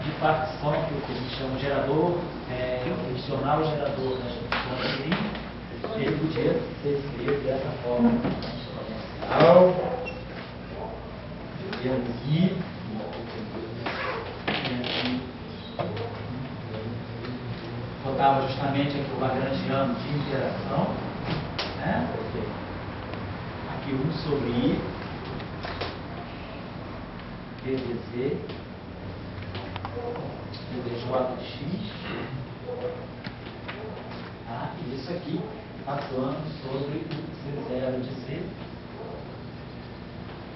de partição, que a gente chama de gerador, adicionar o gerador das funções em, ele podia ser escrito dessa forma. Exponencial, menos I, colocava justamente aqui o lagrangiano de interação, né? Aqui 1 sobre I, dz, dj de x, tá? E isso aqui atuando sobre o z0 de z,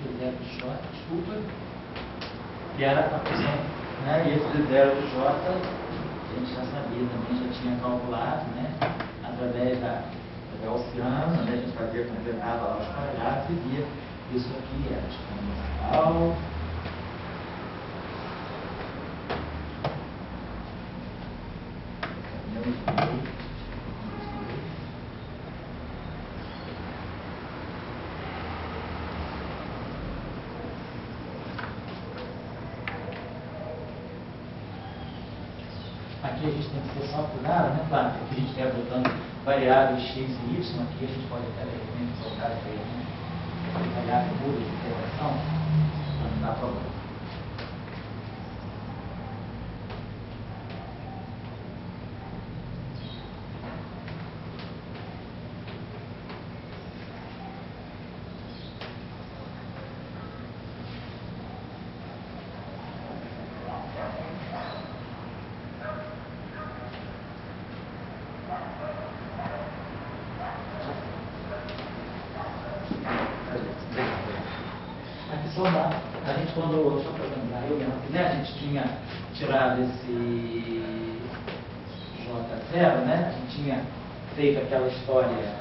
z0 de j, desculpa, que era a função, né? E esse z0 de j a gente já sabia também, já tinha calculado, né? Através da gaussiana, né? A gente fazia, completava lá os quadrados e via isso aqui era exponencial. Aqui a gente tem que ter só cuidado, né? Claro, aqui a gente está botando variáveis x e y, aqui a gente pode até de repente colocar aqui, né? Variável muda de interação, para não dar problema. A gente quando, só para lembrar, eu lembro, né, a gente tinha tirado esse J0, né, a gente tinha feito aquela história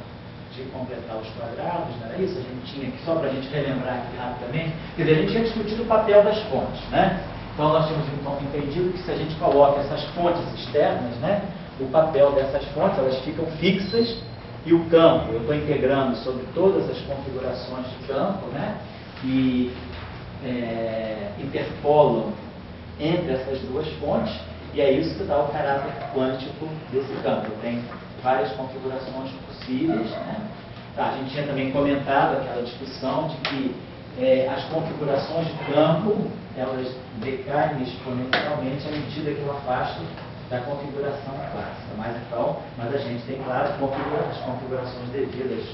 de completar os quadrados, não era isso? A gente tinha, só para a gente relembrar aqui rapidamente, quer dizer, a gente tinha discutido o papel das fontes, né? Então nós tínhamos então entendido que se a gente coloca essas fontes externas, né, o papel dessas fontes, elas ficam fixas e o campo, eu estou integrando sobre todas as configurações de campo, né, e interpolam entre essas duas fontes, e é isso que dá o caráter quântico desse campo. Tem várias configurações possíveis, né? Tá, a gente tinha também comentado aquela discussão de que as configurações de campo, elas decaem exponencialmente à medida que eu afasto da configuração clássica. Mas a gente tem, claro, as configurações devidas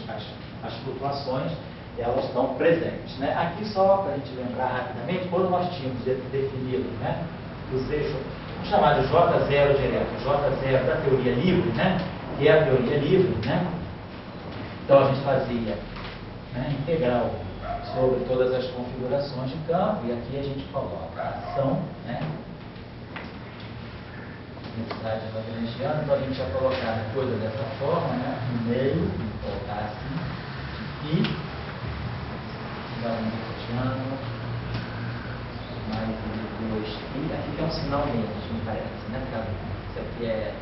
às flutuações, elas estão presentes, né? Aqui só para a gente lembrar rapidamente, quando nós tínhamos definido, né, os eixos, vamos chamar de J0 direto, J0 da teoria livre, né, que é a teoria livre, né? Então a gente fazia, né, integral sobre todas as configurações de campo, e aqui a gente coloca a ação, né, densidade lagrangiana. Então a gente ia colocar a coisa dessa forma, né, no meio, colocar assim, e lagrangiano mais 2π, aqui tem um sinal menos, me parece, né? Isso aqui é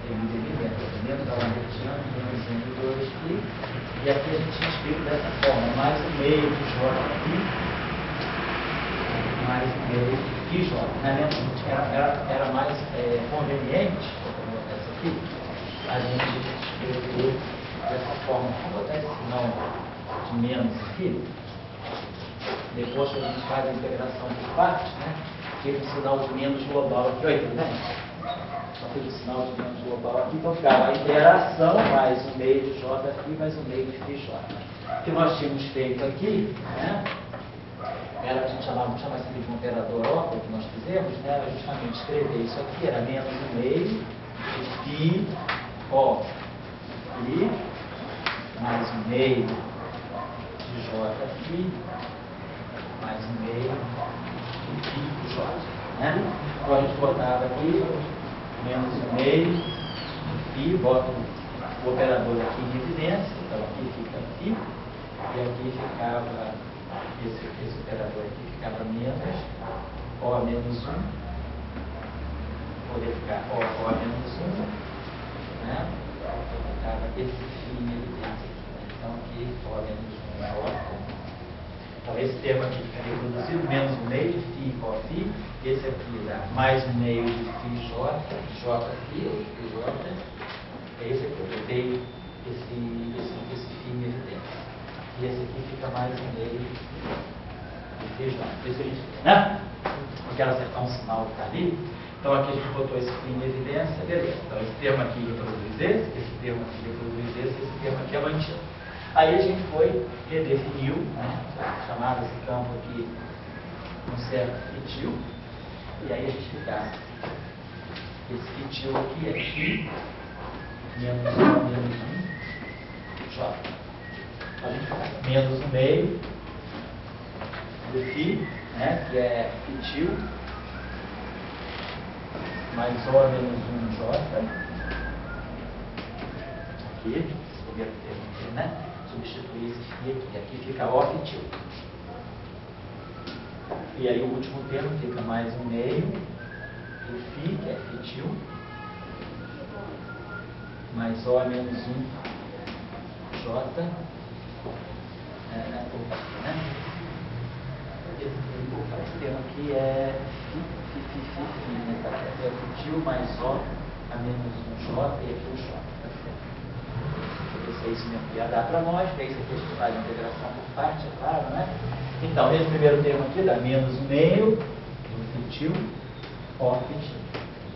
menos da lagrangiana, menos 2π, e aqui a gente tinha escrito dessa forma, mais o meio de J aqui, mais o meio de J. Né? Era mais conveniente, vou botar isso aqui, a gente escrever dessa forma. Vou botar esse sinal de menos aqui. Depois que a gente faz a integração por partes, né, teve o sinal de menos global aqui, olha, né? Só teve o sinal de menos global aqui, então ficava a interação mais o meio de J aqui, mais o meio de πJ. O que nós tínhamos feito aqui, né, era, a gente chama isso aqui de um operador ópero que nós fizemos, né, era justamente escrever isso aqui, era menos o meio de π, e mais o meio de J aqui, mais um meio de J, né? Então a gente botava aqui menos um meio de π, bota o operador aqui em evidência, então aqui fica aqui, e aqui ficava esse operador aqui ficava menos O menos 1, poderia ficar O menos 1, né? Ficava esse φ em evidência aqui, né? Então aqui O menos 1 é O. Então, esse termo aqui fica reproduzido, menos o meio de φ igual a φ, esse aqui dá mais um meio de φ J, J aqui, J, é esse aqui, eu botei esse φ em evidência. E esse aqui fica mais um meio de φ J. Isso a gente, né? Eu quero acertar um sinal que está ali. Então aqui a gente botou esse φ em evidência, beleza. Então esse termo aqui reproduz esse termo aqui reproduz esse termo aqui é mantido. Aí a gente foi, redefiniu, né? Chamado esse campo aqui um certo fitil. E aí a gente ficava. Esse fitil aqui é φ menos 1 menos 1 J. Então a gente fica menos 1 meio do φ, né? Que é fitil, mais O menos 1 J. Aqui, esse primeiro termo aqui, né? Substituir esse φ aqui. Aqui fica O fitil. E aí o último termo fica mais um meio do φ, que é fitil, mais O menos 1 J. Esse termo aqui é φ, né? É fitil mais O a menos 1 J e aqui o J. Esse é isso mesmo que ia dar para nós, daí isso aqui a gente faz a integração por parte, é claro, né? Então, esse primeiro termo aqui dá menos 1 meio do fitil, O fitil.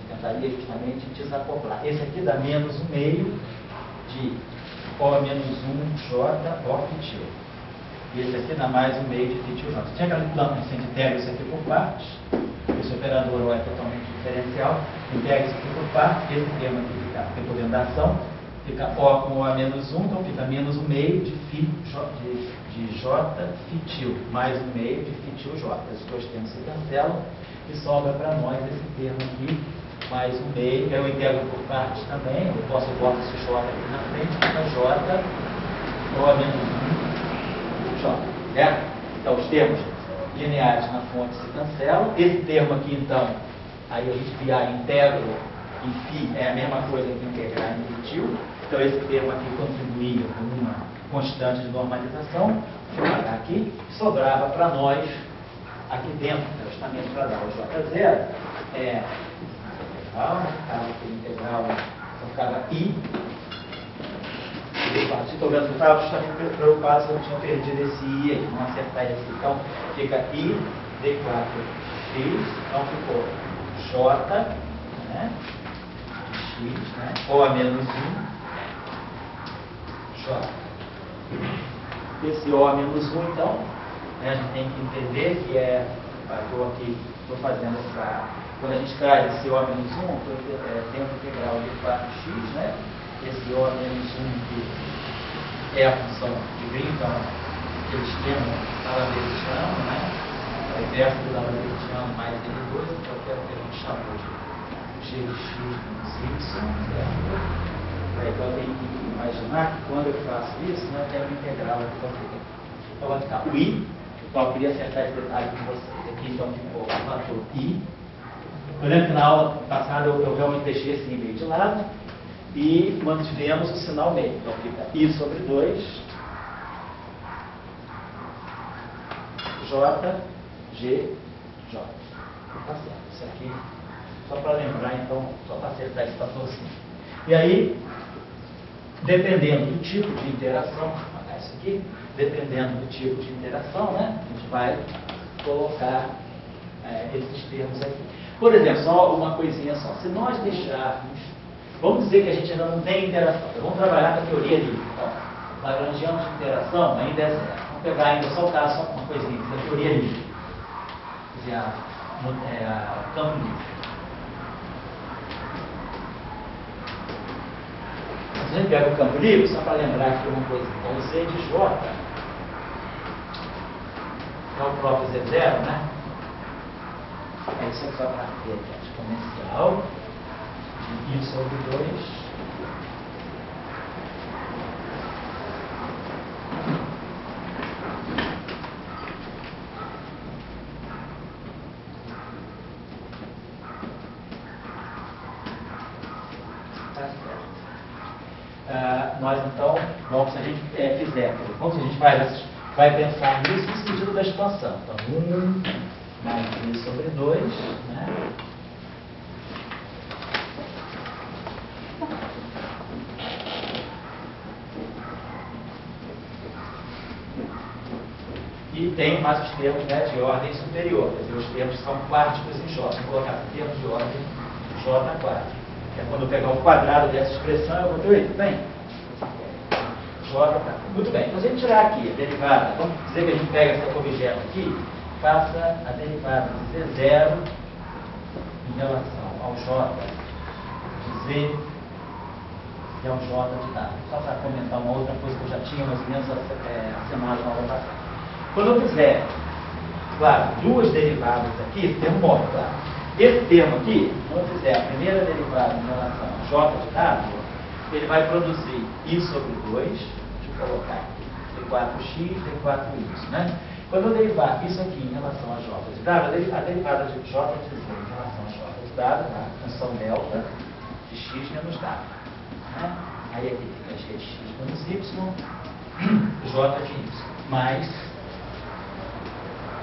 Tentaria justamente desacoplar. Esse aqui dá menos 1 meio de O menos 1 J, O fitil. E esse aqui dá mais 1 meio de fitil J. Tinha aquele plano que a gente integra isso aqui por partes. Esse operador O é totalmente diferencial. Integra isso aqui por partes. Esse termo aqui fica recolhendo a ação. Fica O com O a menos 1, então fica menos 1 meio de J fitil, mais 1 meio de fitil J. Esses dois termos se cancelam e sobra para nós esse termo aqui, mais 1 meio. Eu integro por partes também, eu posso botar esse J aqui na frente, fica J, O a menos 1, J. Certo? Então os termos lineares na fonte se cancelam. Esse termo aqui, então, aí a gente via integro em φ é a mesma coisa que integrar em fitil. Então esse termo aqui contribuía com uma constante de normalização. Vou pagar aqui. Sobrava para nós, aqui dentro, justamente para dar o J0, integral, então ficava I. Estou vendo que estava justamente preocupado se eu tinha perdido esse I aí, não acertar esse. Então fica I D4X, então ficou J, né? X, né? O a menos 1 J. Esse O a menos 1, então, né, a gente tem que entender que estou fazendo essa. Quando a gente traz esse O a menos 1, tempo integral de 4x, né? Esse O a menos 1 que é a função de Green, então, aquele esquema lavesiano, né? O inverso do lavesiano mais L2, então que é o que a gente chamou de G de x menos y, certo? Então eu tenho que imaginar que quando eu faço isso, né, eu tenho uma integral aqui para frente. Então vai ficar o I, então eu queria acertar esse detalhe com vocês. Aqui então ficou o fator I. Eu lembro que na aula passada eu realmente deixei esse I meio de lado e mantivemos o sinal meio. Então fica I sobre 2, J, G, J. Tá certo. Isso aqui, só para lembrar, então, só para acertar esse fatorzinho. E aí, dependendo do tipo de interação, vou apagar isso aqui, dependendo do tipo de interação, né, a gente vai colocar esses termos aqui. Por exemplo, só uma coisinha só. Se nós deixarmos, vamos dizer que a gente ainda não tem interação, então vamos trabalhar com a teoria livre. Então, Lagrangiano de interação ainda é zero. Vamos pegar ainda só o caso, só uma coisinha da teoria livre. Quer dizer, o campo livre. Se a gente pega o campo livre, só para lembrar aqui uma coisa, então o Z de J é o próprio Z0, né? É isso aqui só para ter aqui, exponencial de I sobre 2. Nós então, vamos, se a gente fizer, como a gente vai pensar nisso no sentido da expansão. Então, mais I sobre 2, né? E tem mais os termos, né, de ordem superior, quer dizer, os termos que são quádruplos em J. Vamos colocar aqui termos de ordem J quádruplo. Que é quando eu pegar o quadrado dessa expressão, eu vou ter isso, bem? J quádruplo. Muito bem, então se a gente tirar aqui a derivada, vamos dizer que a gente pega esse objeto aqui, faça a derivada de Z0 em relação ao J de Z e ao J de W. Só para comentar uma outra coisa que eu já tinha mais ou menos acenado na aula passada. Quando eu fizer, claro, duas derivadas aqui, esse termo morre, claro. Esse termo aqui, quando eu fizer a primeira derivada em relação a J de W, ele vai produzir I sobre 2, deixa eu colocar D4x, D4y, né? Quando eu derivar isso aqui em relação a J de W, a derivada de J de Z em relação a J de W, a função delta de x menos W. Né? Aí aqui fica g de x menos y, J de y, mais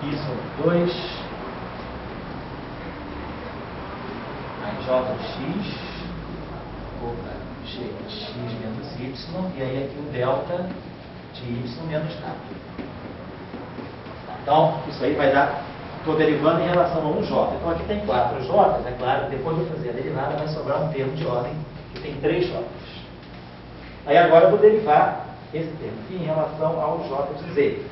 I sobre 2, mais J de x, g de x menos y, e aí aqui o delta de y menos W. Então, isso aí vai dar, estou derivando em relação a um J. Então aqui tem 4 J's, é claro, depois de eu fazer a derivada vai sobrar um termo de ordem que tem 3 J's. Aí agora eu vou derivar esse termo aqui em relação ao J de Z.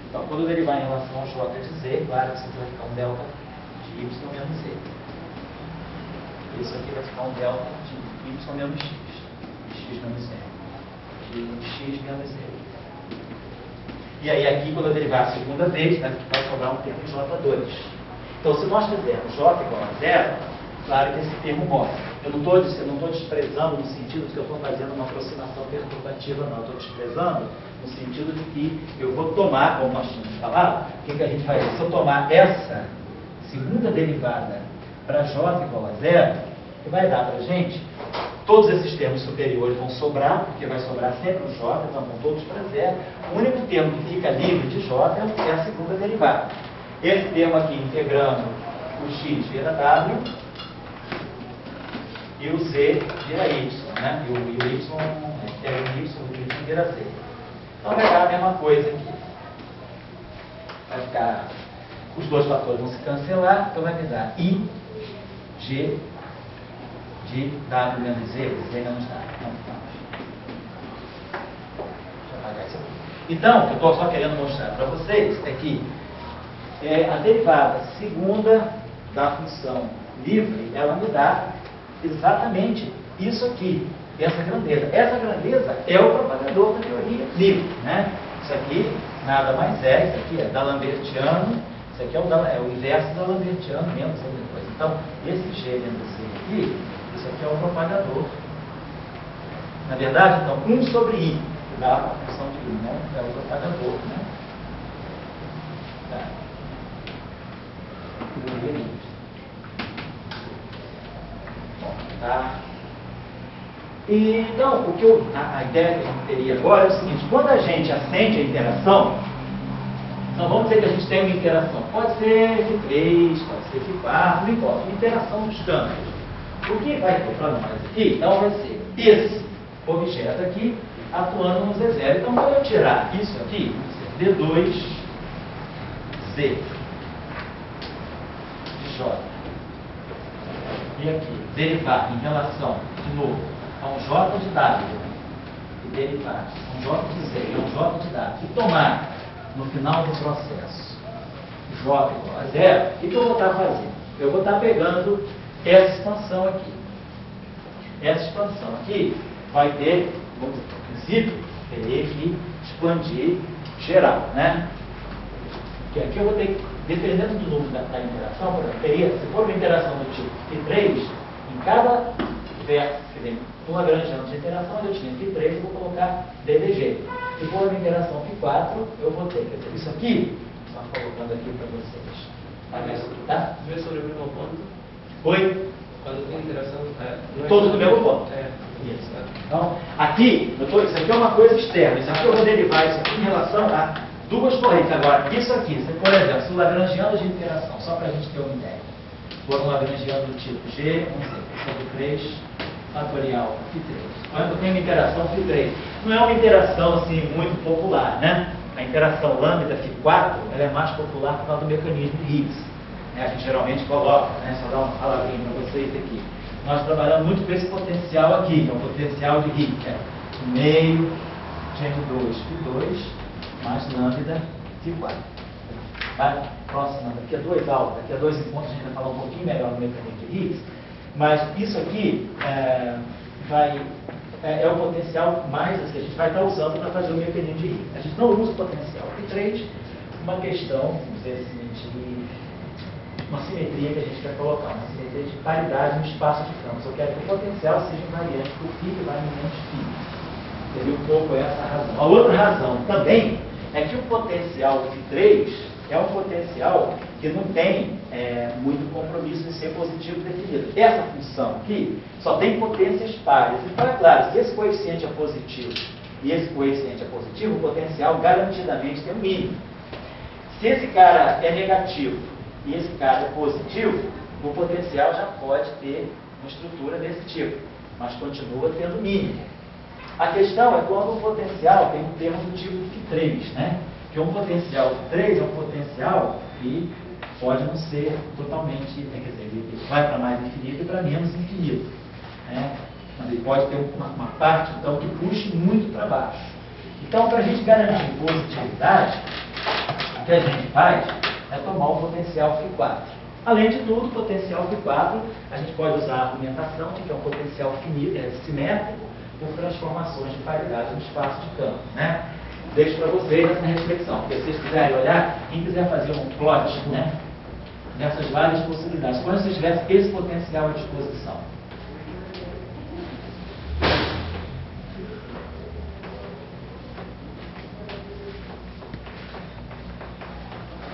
Então, quando eu derivar em relação ao J de Z, claro que isso aqui vai ficar um delta de y menos Z. Isso aqui vai ficar um delta de y menos x, de x menos Z, de x menos Z. E aí aqui, quando eu derivar a segunda vez, vai sobrar um termo J2. Então, se nós fizermos J igual a zero, claro que esse termo morre. Eu não estou desprezando no sentido de que eu estou fazendo uma aproximação perturbativa, não. Eu estou desprezando no sentido de que eu vou tomar, como nós tínhamos falado, o que a gente faz? Se eu tomar essa segunda derivada para J igual a zero, que vai dar para a gente, todos esses termos superiores vão sobrar, porque vai sobrar sempre o J, então vão todos para zero. O único termo que fica livre de J é a segunda derivada. Esse termo aqui, integrando o x vira W, e o Z vira Y, né? E o Y, integra o Y vira Z. Então vai dar a mesma coisa aqui. Vai ficar, os dois fatores vão se cancelar, então vai me dar I, G, de W menos Z, Z menos W. Deixa eu apagar isso aqui. Então, o que eu estou só querendo mostrar para vocês é que a derivada segunda da função livre, ela me dá exatamente isso aqui, essa grandeza. Essa grandeza é o propagador da teoria livre, né? Isso aqui nada mais é, isso aqui é D'Alembertiano, isso aqui é o inverso da Lambertiano, menos outra coisa. Então, esse G menos C aqui, isso aqui é o propagador. Na verdade, então, 1 sobre I, que dá a função de I, né? É o propagador, né? Tá. Bom, tá. E, então, a ideia que a gente teria agora é o seguinte: quando a gente acende a interação, então vamos dizer que a gente tem uma interação, pode ser de 3, pode ser de 4, não importa, uma interação dos campos. O que vai ter para nós aqui, então, vai ser esse objeto aqui atuando no Z0. Então, quando eu tirar isso aqui, D2Z de J, e aqui, derivar em relação, de novo, a um J de W, e derivar a um J de Z e a um J de W, e tomar, no final do processo, J igual a zero, o que eu vou estar fazendo? Eu vou estar pegando essa expansão aqui. Essa expansão aqui vai ter, vamos dizer, no princípio, teria que expandir geral, né? Porque aqui eu vou ter que, dependendo do número da interação, por exemplo, se for uma interação do tipo Φ3, em cada verso que tem uma grande chance de interação, eu tinha Φ3, eu vou colocar DDG. Se for uma interação Φ4, eu vou ter, quer dizer, isso aqui, só colocando aqui para vocês. Tá? Vê sobre o mesmo ponto. Oi? Quando tem interação, todos do mesmo ponto. Isso. Então, aqui, isso aqui é uma coisa externa. Isso aqui eu vou derivar isso aqui em relação a duas correntes. Agora, isso aqui, se, por exemplo, se o lagrangiano de interação, só para a gente ter uma ideia, for um lagrangiano do tipo G, vamos dizer, sobre 3 fatorial φ3. Quando tem uma interação φ3, não é uma interação assim muito popular, né? A interação lambda φ4 ela é mais popular por causa do mecanismo de Higgs. A gente geralmente coloca, né? Só dar uma palavrinha para vocês aqui. Nós trabalhamos muito com esse potencial aqui, que é o potencial de Higgs, né? Meio de M2 φ2 mais lambda φ4. Tá? Próxima, daqui a 2 aulas, daqui a 2 encontros a gente vai falar um pouquinho melhor do mecanismo de Higgs, mas isso aqui é o potencial mais assim, a gente vai estar usando para fazer o mecanismo de Higgs. A gente não usa o potencial φ3, uma questão, vamos dizer assim, de uma simetria que a gente quer colocar, uma simetria de paridade no espaço de campos. Eu quero que o potencial seja invariante do φ que vai no menos φ. Seria um pouco essa a razão. A outra razão também é que o potencial φ3 é um potencial que não tem muito compromisso de ser positivo definido. Essa função aqui só tem potências pares. Então, é claro, se esse coeficiente é positivo e esse coeficiente é positivo, o potencial garantidamente tem um mínimo. Se esse cara é negativo e esse cara é positivo, o potencial já pode ter uma estrutura desse tipo, mas continua tendo mínimo. A questão é quando o potencial tem um termo do tipo φ3, né? Que um potencial φ3 é um potencial que pode não ser totalmente, quer dizer, ele vai para mais infinito e para menos infinito, né? Mas ele pode ter uma parte, então, que puxe muito para baixo. Então, para a gente garantir positividade, o que a gente faz é tomar o potencial φ4. Além de tudo, o potencial φ4, a gente pode usar a argumentação de que é um potencial simétrico por transformações de paridade no espaço de campo, né? Deixo para vocês essa reflexão, porque se vocês quiserem olhar, quem quiser fazer um plot, né, dessas várias possibilidades, quando vocês tivessem esse potencial à disposição.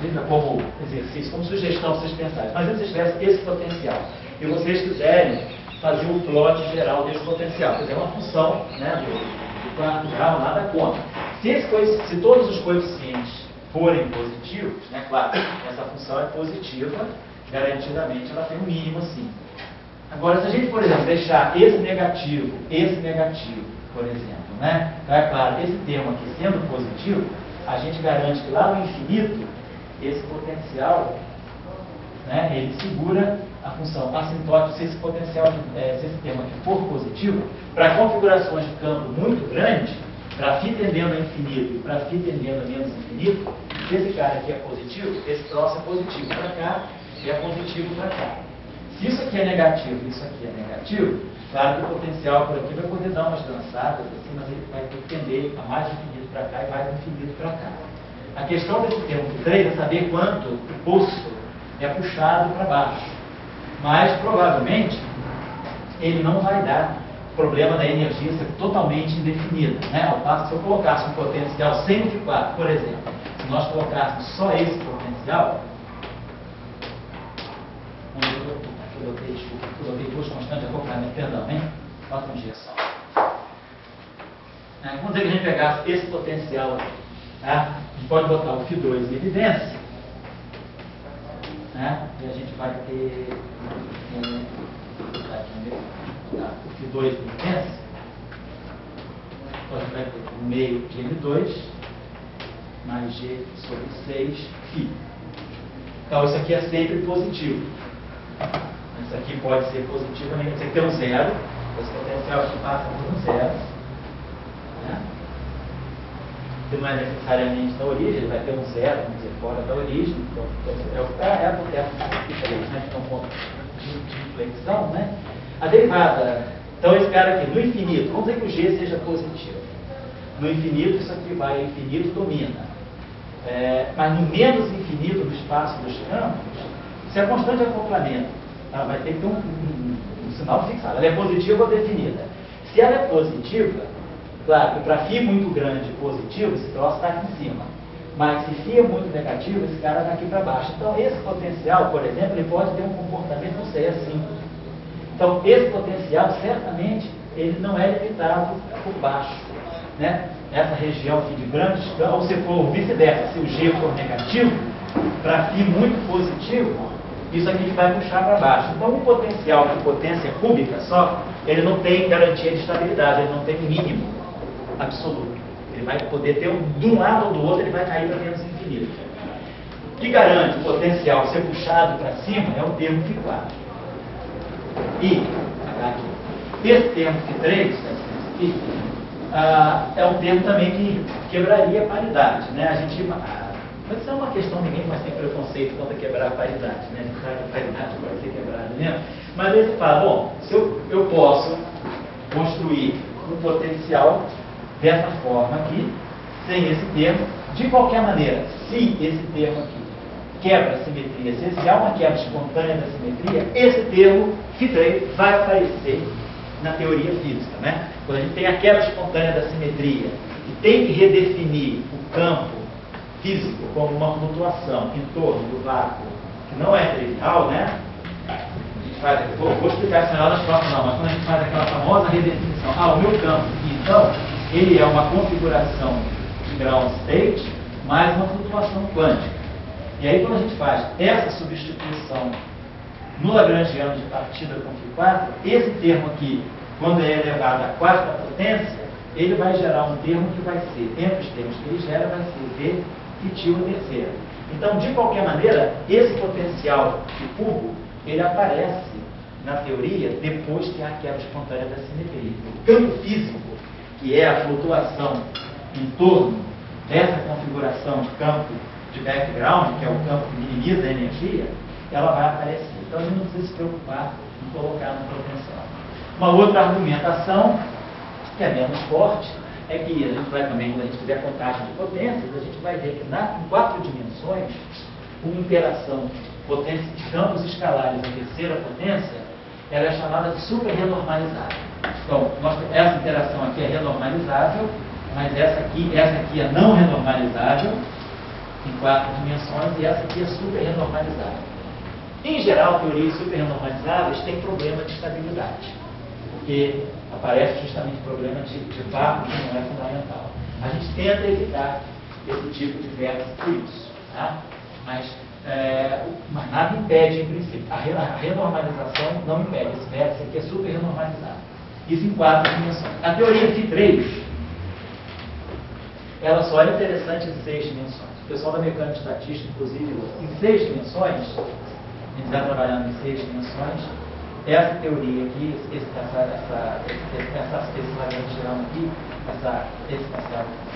Veja como exercício, como sugestão para vocês pensarem. Mas se vocês tivessem esse potencial e vocês quiserem fazer um plot geral desse potencial, quer dizer, uma função, né, do quarto grau, nada contra. Se todos os coeficientes forem positivos, né, claro, essa função é positiva, garantidamente ela tem um mínimo assim. Agora, se a gente, por exemplo, deixar esse negativo, por exemplo, né, então é claro, esse termo aqui sendo positivo, a gente garante que lá no infinito, esse potencial, né, ele segura a função assintótica. Se esse potencial, se esse termo aqui for positivo, para configurações de campo muito grandes, para φ tendendo a infinito e para φ tendendo a menos infinito, se esse cara aqui é positivo, esse troço é positivo para cá e é positivo para cá. Se isso aqui é negativo e isso aqui é negativo, claro que o potencial por aqui vai poder dar umas dançadas, assim, mas ele vai tender a mais infinito para cá e mais infinito para cá. A questão desse termo φ3 é saber quanto o posto é puxado para baixo. Mas, provavelmente, ele não vai dar problema da energia ser totalmente indefinida, né? Ao passo que se eu colocasse um potencial sem o φ4, por exemplo, se nós colocássemos só esse potencial, eu botei custo constante de acoplamento, perdão, hein? Bota uma injeção. Vamos dizer que a gente pegasse esse potencial aqui, tá? A gente pode botar o φ2 em evidência, né? E a gente vai ter o φ2 em evidência, então a gente vai ter o meio de M2 mais G sobre 6φ. Então isso aqui é sempre positivo. Isso aqui pode ser positivo também, você tem um zero, esse potencial aqui passa por um zero, né? Que não é necessariamente na origem, ele vai ter um zero, vamos dizer, fora da origem, então é por terra diferente, né? Então, ponto de inflexão, né? A derivada, então esse cara aqui, no infinito, vamos dizer que o G seja positivo. No infinito, isso aqui vai, infinito domina. Mas no menos infinito do espaço dos campos, se a constante de acoplamento, ela vai ter que ter um sinal fixado. Ela é positiva ou definida. Se ela é positiva, claro que para φ muito grande positivo, esse troço está aqui em cima. Mas se φ é muito negativo, esse cara está aqui para baixo. Então esse potencial, por exemplo, ele pode ter um comportamento, não sei, assim. Então esse potencial, certamente, ele não é limitado por baixo, né? essa região aqui de grandes campos, ou se for vice-versa, se o G for negativo, para φ muito positivo, isso aqui vai puxar para baixo. Então, o potencial de potência cúbica só, ele não tem garantia de estabilidade, ele não tem mínimo absoluto. Ele vai poder ter, de um lado ou do outro, ele vai cair para menos infinito. O que garante o potencial ser puxado para cima é o termo φ4. E, aqui, esse termo φ3, aqui, é um termo também que quebraria a paridade, né? A gente, mas isso é uma questão, ninguém mais tem preconceito contra quebrar a paridade, né? A gente sabe que a paridade pode ser quebrada mesmo. Mas aí você fala, bom, se eu posso construir um potencial dessa forma aqui, sem esse termo, de qualquer maneira, se esse termo aqui quebra a simetria, se há uma quebra espontânea da simetria, esse termo φ3 vai aparecer na teoria física, né? Quando a gente tem a quebra espontânea da simetria e tem que redefinir o campo físico como uma flutuação em torno do vácuo, que não é trivial, né? A gente faz, vou explicar isso melhor nas próximas aulas, mas quando a gente faz aquela famosa redefinição, o meu campo aqui, então, ele é uma configuração de ground state mais uma flutuação quântica. E aí, quando a gente faz essa substituição no lagrangiano de partida com φ4, esse termo aqui, quando é elevado à quarta potência, ele vai gerar um termo que vai ser, entre os termos que ele gera, vai ser V φ terceira. Então, de qualquer maneira, esse potencial de cubo, ele aparece na teoria depois que há a quebra espontânea da simetria. O campo físico, que é a flutuação em torno dessa configuração de campo de background, que é o campo que minimiza a energia, ela vai aparecer. Então a gente não precisa se preocupar em colocar no potencial. Uma outra argumentação, que é menos forte, é que a gente vai também, quando a gente fizer contagem de potências, a gente vai ver que em 4 dimensões, uma interação de campos escalares em terceira potência, ela é chamada de super-renormalizável. Então, essa interação aqui é renormalizável, mas essa aqui é não renormalizável, em 4 dimensões, e essa aqui é super-renormalizável. Em geral, teorias super-renormalizáveis têm problema de estabilidade, porque aparece justamente problema de vácuo que não é fundamental. A gente tenta evitar esse tipo de vértice por isso, tá? Mas nada impede, em princípio. A renormalização não impede. Esse vértice aqui é super-renormalizável. Isso em 4 dimensões. A teoria φ3, ela só é interessante em 6 dimensões. O pessoal da mecânica estatística, inclusive, em 6 dimensões, a gente está trabalhando em 6 dimensões, essa teoria aqui, esse lagrangiano aqui, essa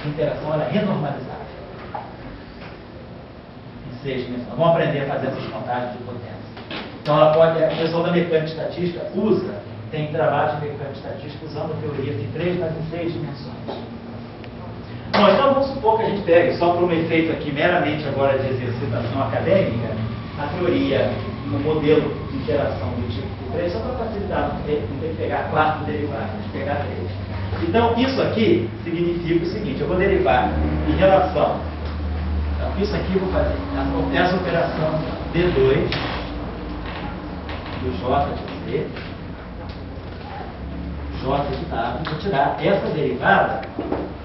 interação, ela é renormalizável. Em 6 dimensões. Vamos aprender a fazer essas contagens de potência. Então, o pessoal da mecânica estatística tem trabalho de mecânica estatística usando a teoria φ3, mas em 6 dimensões. Bom, então vamos supor que a gente pegue, só por um efeito aqui meramente agora de exercitação acadêmica, a teoria, o modelo de interação do tipo φ3, só para facilitar, não tem que pegar 4 derivadas, pegar 3. Então, isso aqui significa o seguinte, eu vou derivar em relação, então, isso aqui eu vou fazer, essa operação D2 do J de Z, J de W, vou tirar essa derivada,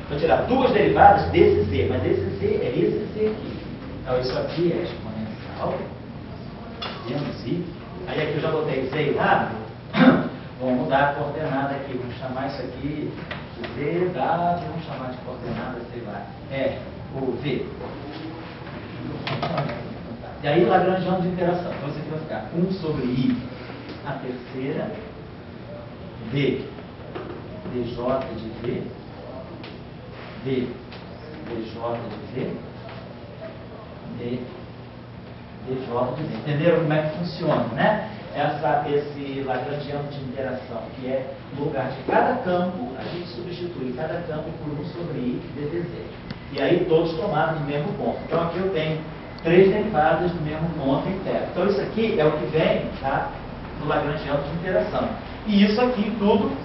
vou tirar 2 derivadas desse Z, mas esse Z é esse Z aqui. Então isso aqui é exponencial, menos I. Aí aqui eu já botei Z errado, vamos mudar a coordenada aqui, vamos chamar isso aqui de Z, W, vamos chamar de coordenada, sei lá, o V. E aí lagrangiano de interação, então isso aqui vai ficar 1 sobre I a terceira, D, dj de V, D, dj de V, D, dj de V. Entenderam como é que funciona, né? Esse lagrangiano de interação, que é no lugar de cada campo, a gente substitui cada campo por 1 sobre I dvz. E aí todos tomados do mesmo ponto. Então aqui eu tenho 3 derivadas do mesmo ponto inteiro. Então isso aqui é o que vem, tá, no lagrangiano de interação. E isso aqui tudo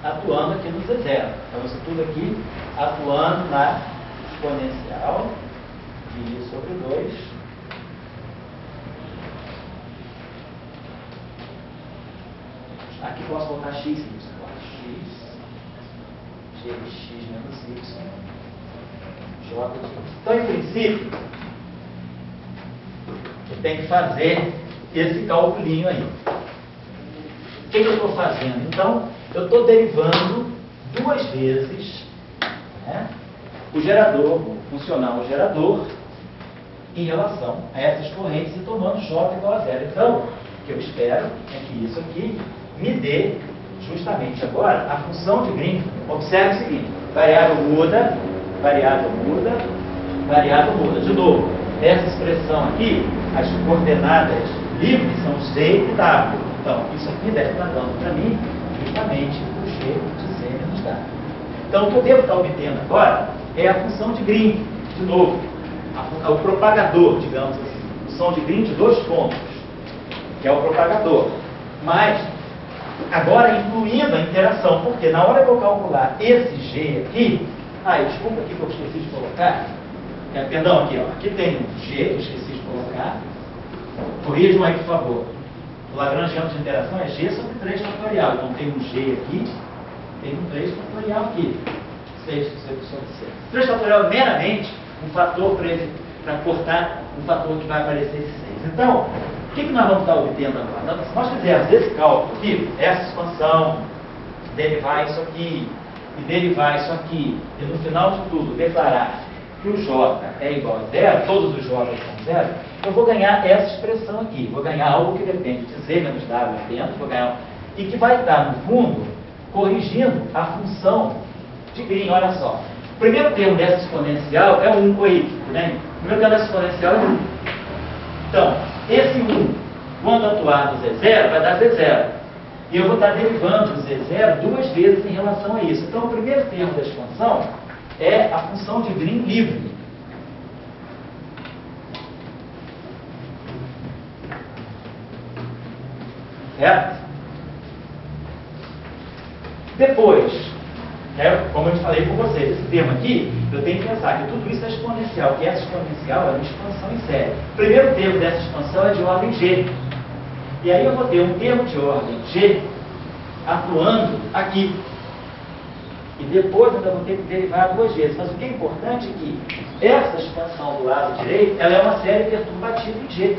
atuando aqui no Z0. Então isso tudo aqui atuando na exponencial de I sobre 2. Aqui posso botar x, x g de x menos y, j de x. Então, em princípio, eu tenho que fazer esse calculinho aí. O que eu estou fazendo? Então, eu estou derivando duas vezes, né, o gerador, o funcional gerador, em relação a essas correntes e tomando j igual a zero. Então, o que eu espero é que isso aqui me dê justamente agora a função de Green. Observe o seguinte: variável muda, variável muda, variável muda. De novo, essa expressão aqui, as coordenadas livres são z e w. Então, isso aqui deve estar dando para mim justamente o g de z menos w. Então, o que eu devo estar obtendo agora é a função de Green. De novo, o propagador, digamos assim, função de Green de dois pontos, que é o propagador. Mas, agora incluindo a interação, porque na hora que eu calcular esse g aqui, desculpa aqui que eu esqueci de colocar, perdão, aqui, ó, aqui tem um g que eu esqueci de colocar, corrijam aí, por favor. O lagrangiano de interação é g sobre 3 fatorial, então tem um g aqui, tem um 3 fatorial aqui, 6 sobre 6. 3 fatorial é meramente um fator para cortar um fator que vai aparecer esse 6. Então, o que nós vamos estar obtendo agora? Se nós fizermos esse cálculo aqui, essa expansão, derivar isso aqui, e derivar isso aqui, e no final de tudo declarar que o j é igual a zero, todos os j são zero, eu vou ganhar essa expressão aqui. Vou ganhar algo que depende de z menos w dentro, vou ganhar, e que vai estar, no fundo, corrigindo a função de Green. Olha só. O primeiro termo dessa exponencial é 1, tudo bem? O primeiro termo dessa exponencial é 1. Então, esse 1, quando atuar no Z0, vai dar Z0. E eu vou estar derivando o Z0 duas vezes em relação a isso. Então, o primeiro termo da expansão é a função de Green livre. Certo? Depois, como eu falei com vocês, esse termo aqui, eu tenho que pensar que tudo isso é exponencial, que essa exponencial é uma expansão em série. O primeiro termo dessa expansão é de ordem G. E aí eu vou ter um termo de ordem G atuando aqui. E depois eu ainda vou ter que derivar duas vezes. Mas o que é importante é que essa expansão do lado direito, ela é uma série perturbativa em G.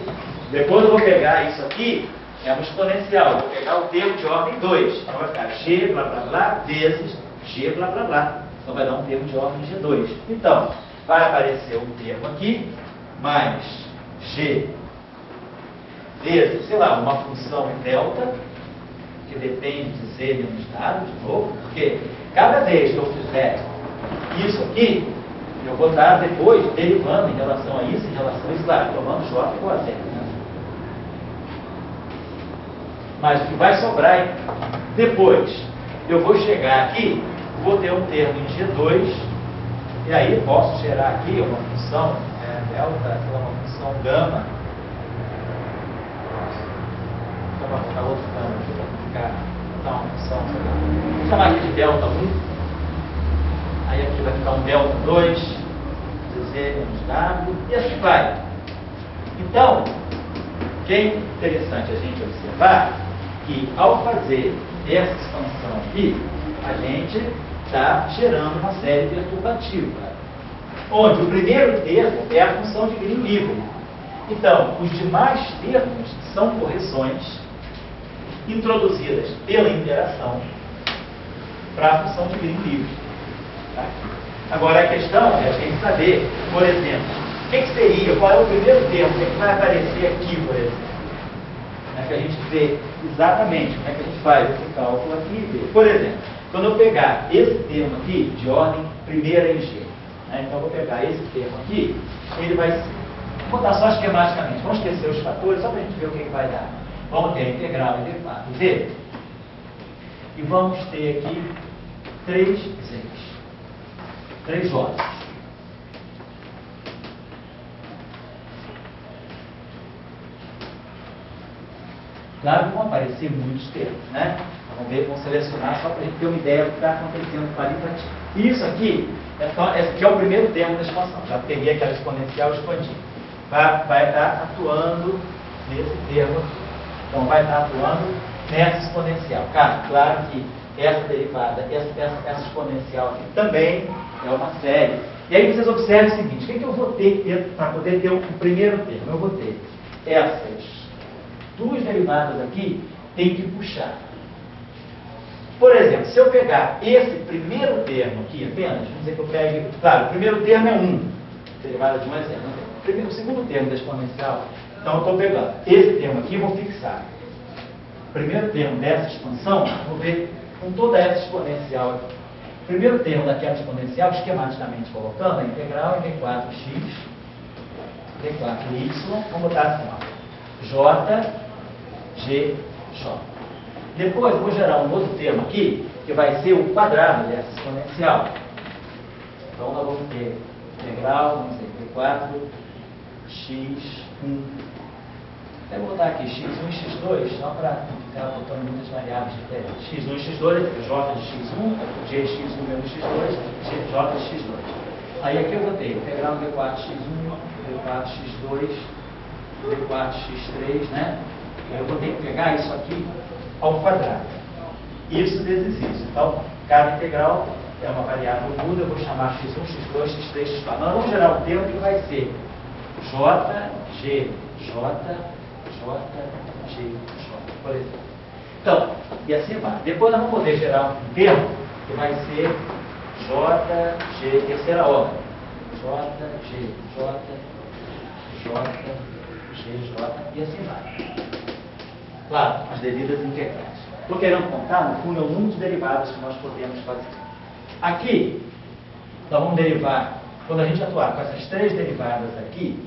Depois eu vou pegar isso aqui, é uma exponencial, eu vou pegar o termo de ordem 2. Então vai ficar G, blá, blá, blá, vezes G, blá, blá, blá. Então vai dar um termo de ordem G2. Então, vai aparecer um termo aqui, mais G, vezes, sei lá, uma função delta, que depende de Z menos W, de novo, porque cada vez que eu fizer isso aqui, eu vou estar depois derivando em relação a isso, claro, tomando J igual a 0. Né? Mas o que vai sobrar depois, eu vou chegar aqui, vou ter um termo em G2, e aí posso gerar aqui uma função delta, uma função gama. Vou colocar outro gama aqui para ficar uma função, vou chamar aqui de delta 1. Aí aqui vai ficar um delta 2, Z menos W, e assim vai. Então, o que é interessante a gente observar que ao fazer essa expansão aqui, a gente está gerando uma série perturbativa, onde o primeiro termo é a função de Green livre. Então, os demais termos são correções introduzidas pela interação para a função de Green livre. Tá? Agora, a questão é a gente saber, por exemplo, o que seria, qual é o primeiro termo, o que vai aparecer aqui, por exemplo. É que a gente vê exatamente como é que a gente faz esse cálculo aqui e vê. Por exemplo, quando eu pegar esse termo aqui, de ordem primeira em G, né? Então eu vou pegar esse termo aqui, ele vai, vou botar só esquematicamente, vamos esquecer os fatores, só para a gente ver o que vai dar. Vamos ter a integral e derivada de Z, e vamos ter aqui 3 Z's, 3 J's. Claro que vão aparecer muitos termos, né? Vamos selecionar só para a gente ter uma ideia do que está acontecendo qualitativo. E isso aqui, esse aqui é o primeiro termo da expansão. Já peguei aquela exponencial e expandi. Vai estar atuando nesse termo aqui. Então, vai estar atuando nessa exponencial. Claro que essa derivada, essa exponencial aqui também é uma série. E aí vocês observem o seguinte, o que eu vou ter para poder ter o primeiro termo? Eu vou ter essas duas derivadas aqui, tem que puxar. Por exemplo, se eu pegar esse primeiro termo aqui apenas, vamos dizer que eu pegue, claro, o primeiro termo é 1, derivada de um exemplo. O segundo termo da exponencial, então eu estou pegando esse termo aqui e vou fixar. O primeiro termo dessa expansão, vou ver com toda essa exponencial aqui. O primeiro termo daquela exponencial, esquematicamente colocando, a integral em d4x, d4y, vamos botar assim, ó, j, g, j. Depois eu vou gerar um outro termo aqui, que vai ser o quadrado dessa exponencial. Então nós vamos ter integral, vamos ter d4x1. Eu vou botar aqui x1 e x2, só para ficar botando muitas variáveis diferentes. x1 e x2 é j de x1, gx1 menos x2, j de x2. Aí aqui eu vou ter integral d4x1, d4x2, d4x3, né? Eu vou ter que pegar isso aqui ao quadrado. Isso vezes isso. Então, cada integral é uma variável muda, eu vou chamar x1, x2, x3, x4. Nós vamos gerar um termo que vai ser j, g, j, G, J, por exemplo. Então, e assim vai. Depois nós vamos poder gerar um termo que vai ser J, G, terceira ordem. J, G, J, G, J, e assim vai. Claro, as devidas integrais. Estou querendo contar, no fundo, o número de derivadas que nós podemos fazer. Aqui, nós vamos derivar, quando a gente atuar com essas três derivadas aqui,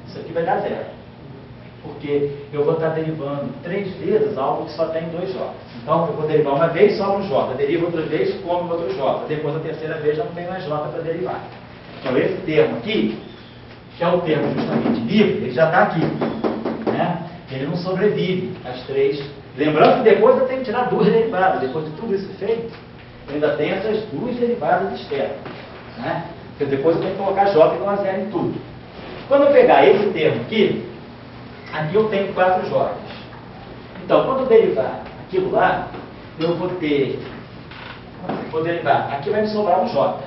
isso aqui vai dar zero. Porque eu vou estar derivando 3 vezes algo que só tem 2 J. Então, eu vou derivar uma vez, sobra um J. Derivo outra vez, como outro J. Depois, a terceira vez, já não tem mais J para derivar. Então, esse termo aqui, que é o termo justamente livre, ele já está aqui. Né? Ele não sobrevive às 3. Lembrando que depois eu tenho que tirar 2 derivadas. Depois de tudo isso feito, eu ainda tenho essas 2 derivadas externas. Né? Porque depois eu tenho que colocar J igual a zero em tudo. Quando eu pegar esse termo aqui eu tenho 4 J's. Então, quando eu derivar aquilo lá, eu vou derivar. Aqui vai me sobrar um J.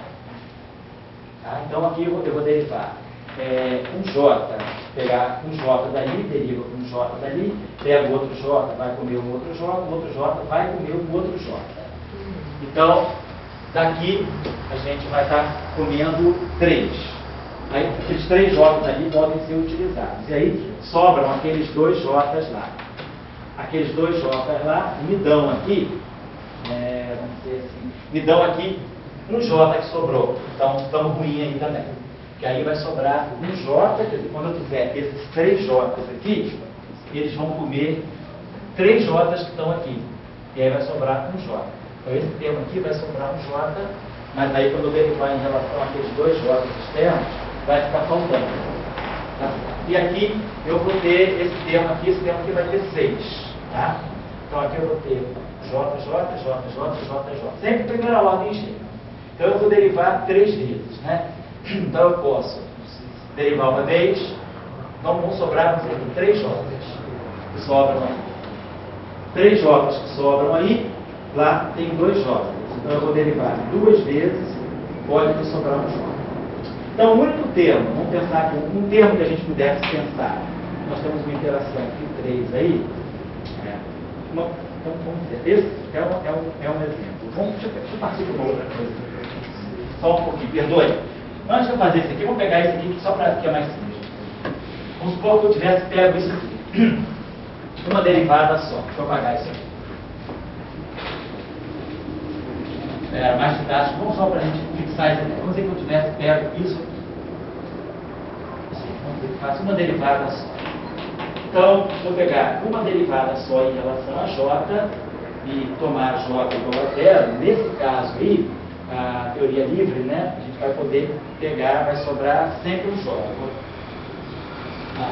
Tá? Então, aqui eu vou derivar um J, pegar um J dali, deriva um J dali, pega o outro J, vai comer um outro J, o outro J vai comer um outro J. Então, daqui a gente vai estar comendo 3. Aí, aqueles 3 J's ali podem ser utilizados. E aí, sobram aqueles 2 J's lá. Aqueles 2 J's lá me dão aqui, vamos dizer assim, me dão aqui um J que sobrou. Então, estamos ruim aí também. Que aí vai sobrar um J, quer dizer, quando eu tiver esses 3 J's aqui, eles vão comer 3 J's que estão aqui. E aí vai sobrar um J. Então, esse termo aqui vai sobrar um J, mas aí quando eu derivar em relação àqueles 2 J's externos, vai ficar faltando. Tá? E aqui eu vou ter esse termo aqui vai ter 6. Tá? Então aqui eu vou ter J, J, J, J, J, J. Sempre primeira ordem cheia. Então eu vou derivar 3 vezes. Né? Então eu posso derivar uma vez, não vão sobrar, vamos dizer, 3 J's que sobram aí. 3 J's que sobram aí, lá tem 2 J's. Então eu vou derivar 2 vezes, pode me sobrar um J. Então, o único termo, vamos pensar aqui, um termo que a gente pudesse pensar. Nós temos uma interação aqui, 3 aí. Então, vamos dizer, esse é um exemplo. Deixa eu partir para uma outra coisa. Só um pouquinho, perdoe. Antes de eu fazer isso aqui, vamos pegar esse aqui só para ficar mais simples. Vamos supor que eu tivesse pego isso aqui. Uma derivada só. Deixa eu apagar isso aqui. Mais didático, não só para a gente fixar essa ideia. Vamos dizer que eu tivesse pego isso aqui. Vamos dizer que faço uma derivada só. Então, vou pegar uma derivada só em relação a J e tomar J igual a zero. Nesse caso aí, a teoria livre, né? A gente vai poder pegar, vai sobrar sempre um J. Vou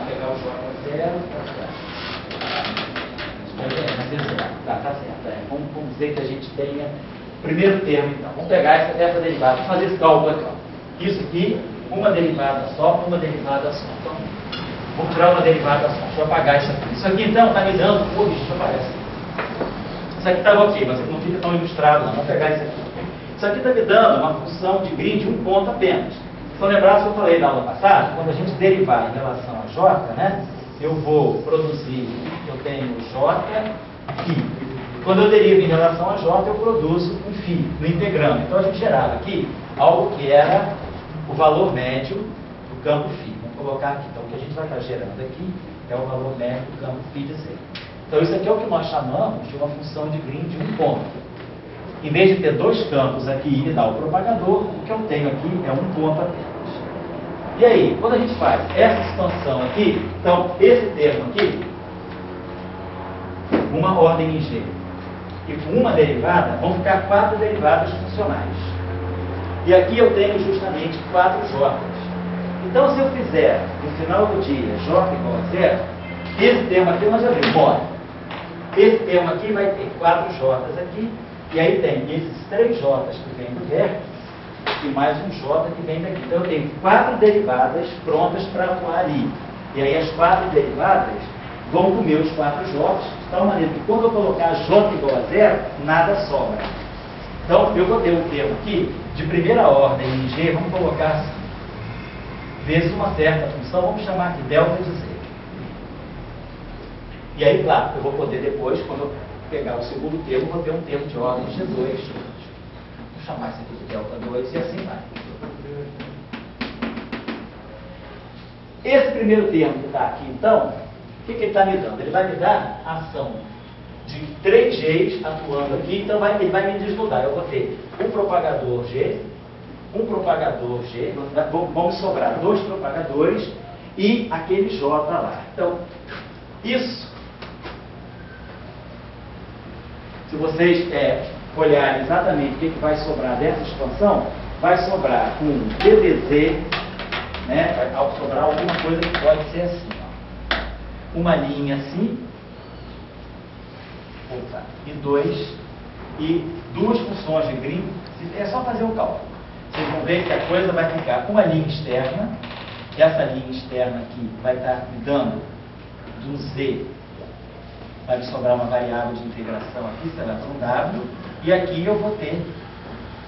pegar o J a zero, tá certo. Vamos dizer que a gente tenha primeiro termo, então. Vamos pegar essa derivada, vamos fazer esse cálculo aqui. Ó. Isso aqui, uma derivada só, uma derivada só. Então, vamos tirar uma derivada só. Deixa eu apagar isso aqui. Isso aqui, então, está me dando... Deixa eu apagar isso aqui. Isso aqui estava ok, mas não fica tão ilustrado não. Vamos pegar isso aqui. Isso aqui está me dando uma função de green de um ponto apenas. Então lembrar que eu falei na aula passada, quando a gente derivar em relação a J, né, eu vou produzir, eu tenho J, φ. Quando eu derivo em relação a J, eu produzo um φ, no integrando. Então a gente gerava aqui algo que era o valor médio do campo φ. Vamos colocar aqui. Então o que a gente vai estar gerando aqui é o valor médio do campo φ de Z. Então isso aqui é o que nós chamamos de uma função de green de um ponto. Em vez de ter dois campos aqui e me dar o propagador, o que eu tenho aqui é um ponto apenas. E aí, quando a gente faz essa expansão aqui, então esse termo aqui, uma ordem em G, e com uma derivada, vão ficar 4 derivadas funcionais. E aqui eu tenho justamente 4 J's. Então se eu fizer, no final do dia, J igual a zero, esse termo aqui nós já vimos, bora. Esse termo aqui vai ter 4 J's aqui, e aí tem esses 3 J's que vêm do vértice e mais um J que vem daqui. Então eu tenho 4 derivadas prontas para atuar ali. E aí as 4 derivadas vão comer os 4 J's, de tal maneira que quando eu colocar J igual a zero, nada sobra. Então eu vou ter um termo aqui de primeira ordem em G, vamos colocar assim, vezes uma certa função, vamos chamar aqui delta de Z. E aí, claro, eu vou poder depois, quando eu pegar o segundo termo, vou ter um termo de ordem G2. Vou chamar isso aqui de delta 2 e assim vai. Esse primeiro termo que está aqui, então, o que ele está me dando? Ele vai me dar a ação de 3 Gs atuando aqui, então ele vai me desnudar. Eu vou ter um propagador G, um propagador G, vamos sobrar 2 propagadores e aquele J lá. Então, isso, se vocês olharem exatamente o que vai sobrar dessa expansão, vai sobrar um DDZ, né? Vai sobrar alguma coisa que pode ser assim, ó. Uma linha assim, e 2, e 2 funções de green, é só fazer o cálculo. Vocês vão ver que a coisa vai ficar com uma linha externa, essa linha externa aqui vai estar me dando do Z, vai me sobrar uma variável de integração aqui, será para um W, e aqui eu vou ter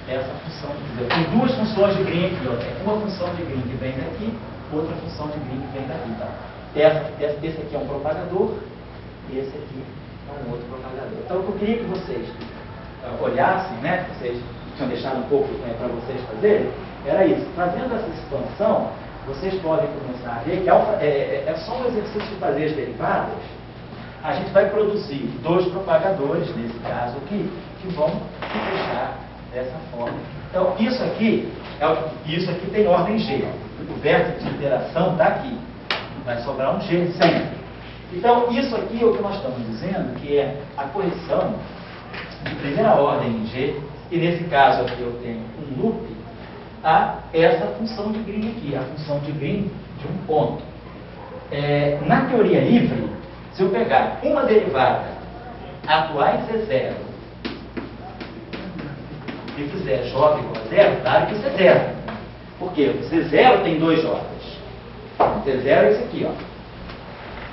essa função de Z. Tem 2 funções de green aqui, ó. Tem uma função de green que vem daqui, outra função de green que vem daqui. Tá? Esse aqui é um propagador, e esse aqui é um outro propagador. Então, o que eu queria que vocês olhassem, né, que vocês tinham deixado um pouco para vocês fazerem, era isso. Fazendo essa expansão, vocês podem começar a ver que é só um exercício de fazer as derivadas. A gente vai produzir 2 propagadores, nesse caso aqui, que vão se fechar dessa forma. Então, isso aqui tem ordem G. O vértice de interação está aqui. Vai sobrar um G sempre. Então, isso aqui é o que nós estamos dizendo, que é a correção de primeira ordem em G, e nesse caso aqui eu tenho um loop, a essa função de green aqui, a função de green de um ponto. Na teoria livre, se eu pegar uma derivada, atuar em Z0, e fizer J igual a zero, claro que isso é zero. Por quê? O Z0 tem 2 J's. O Z0 é esse aqui, ó.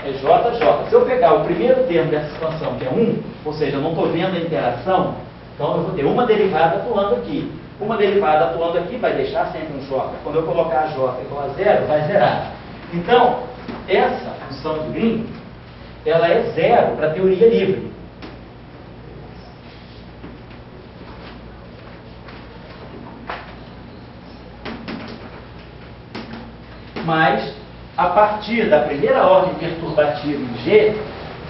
É JJ. Se eu pegar o primeiro termo dessa expansão, que é 1, ou seja, eu não estou vendo a interação, então eu vou ter uma derivada atuando aqui. Uma derivada atuando aqui vai deixar sempre um J. Quando eu colocar J igual a zero, vai zerar. Então, essa função de green, ela é zero para a teoria livre. Mas, a partir da primeira ordem perturbativa em G,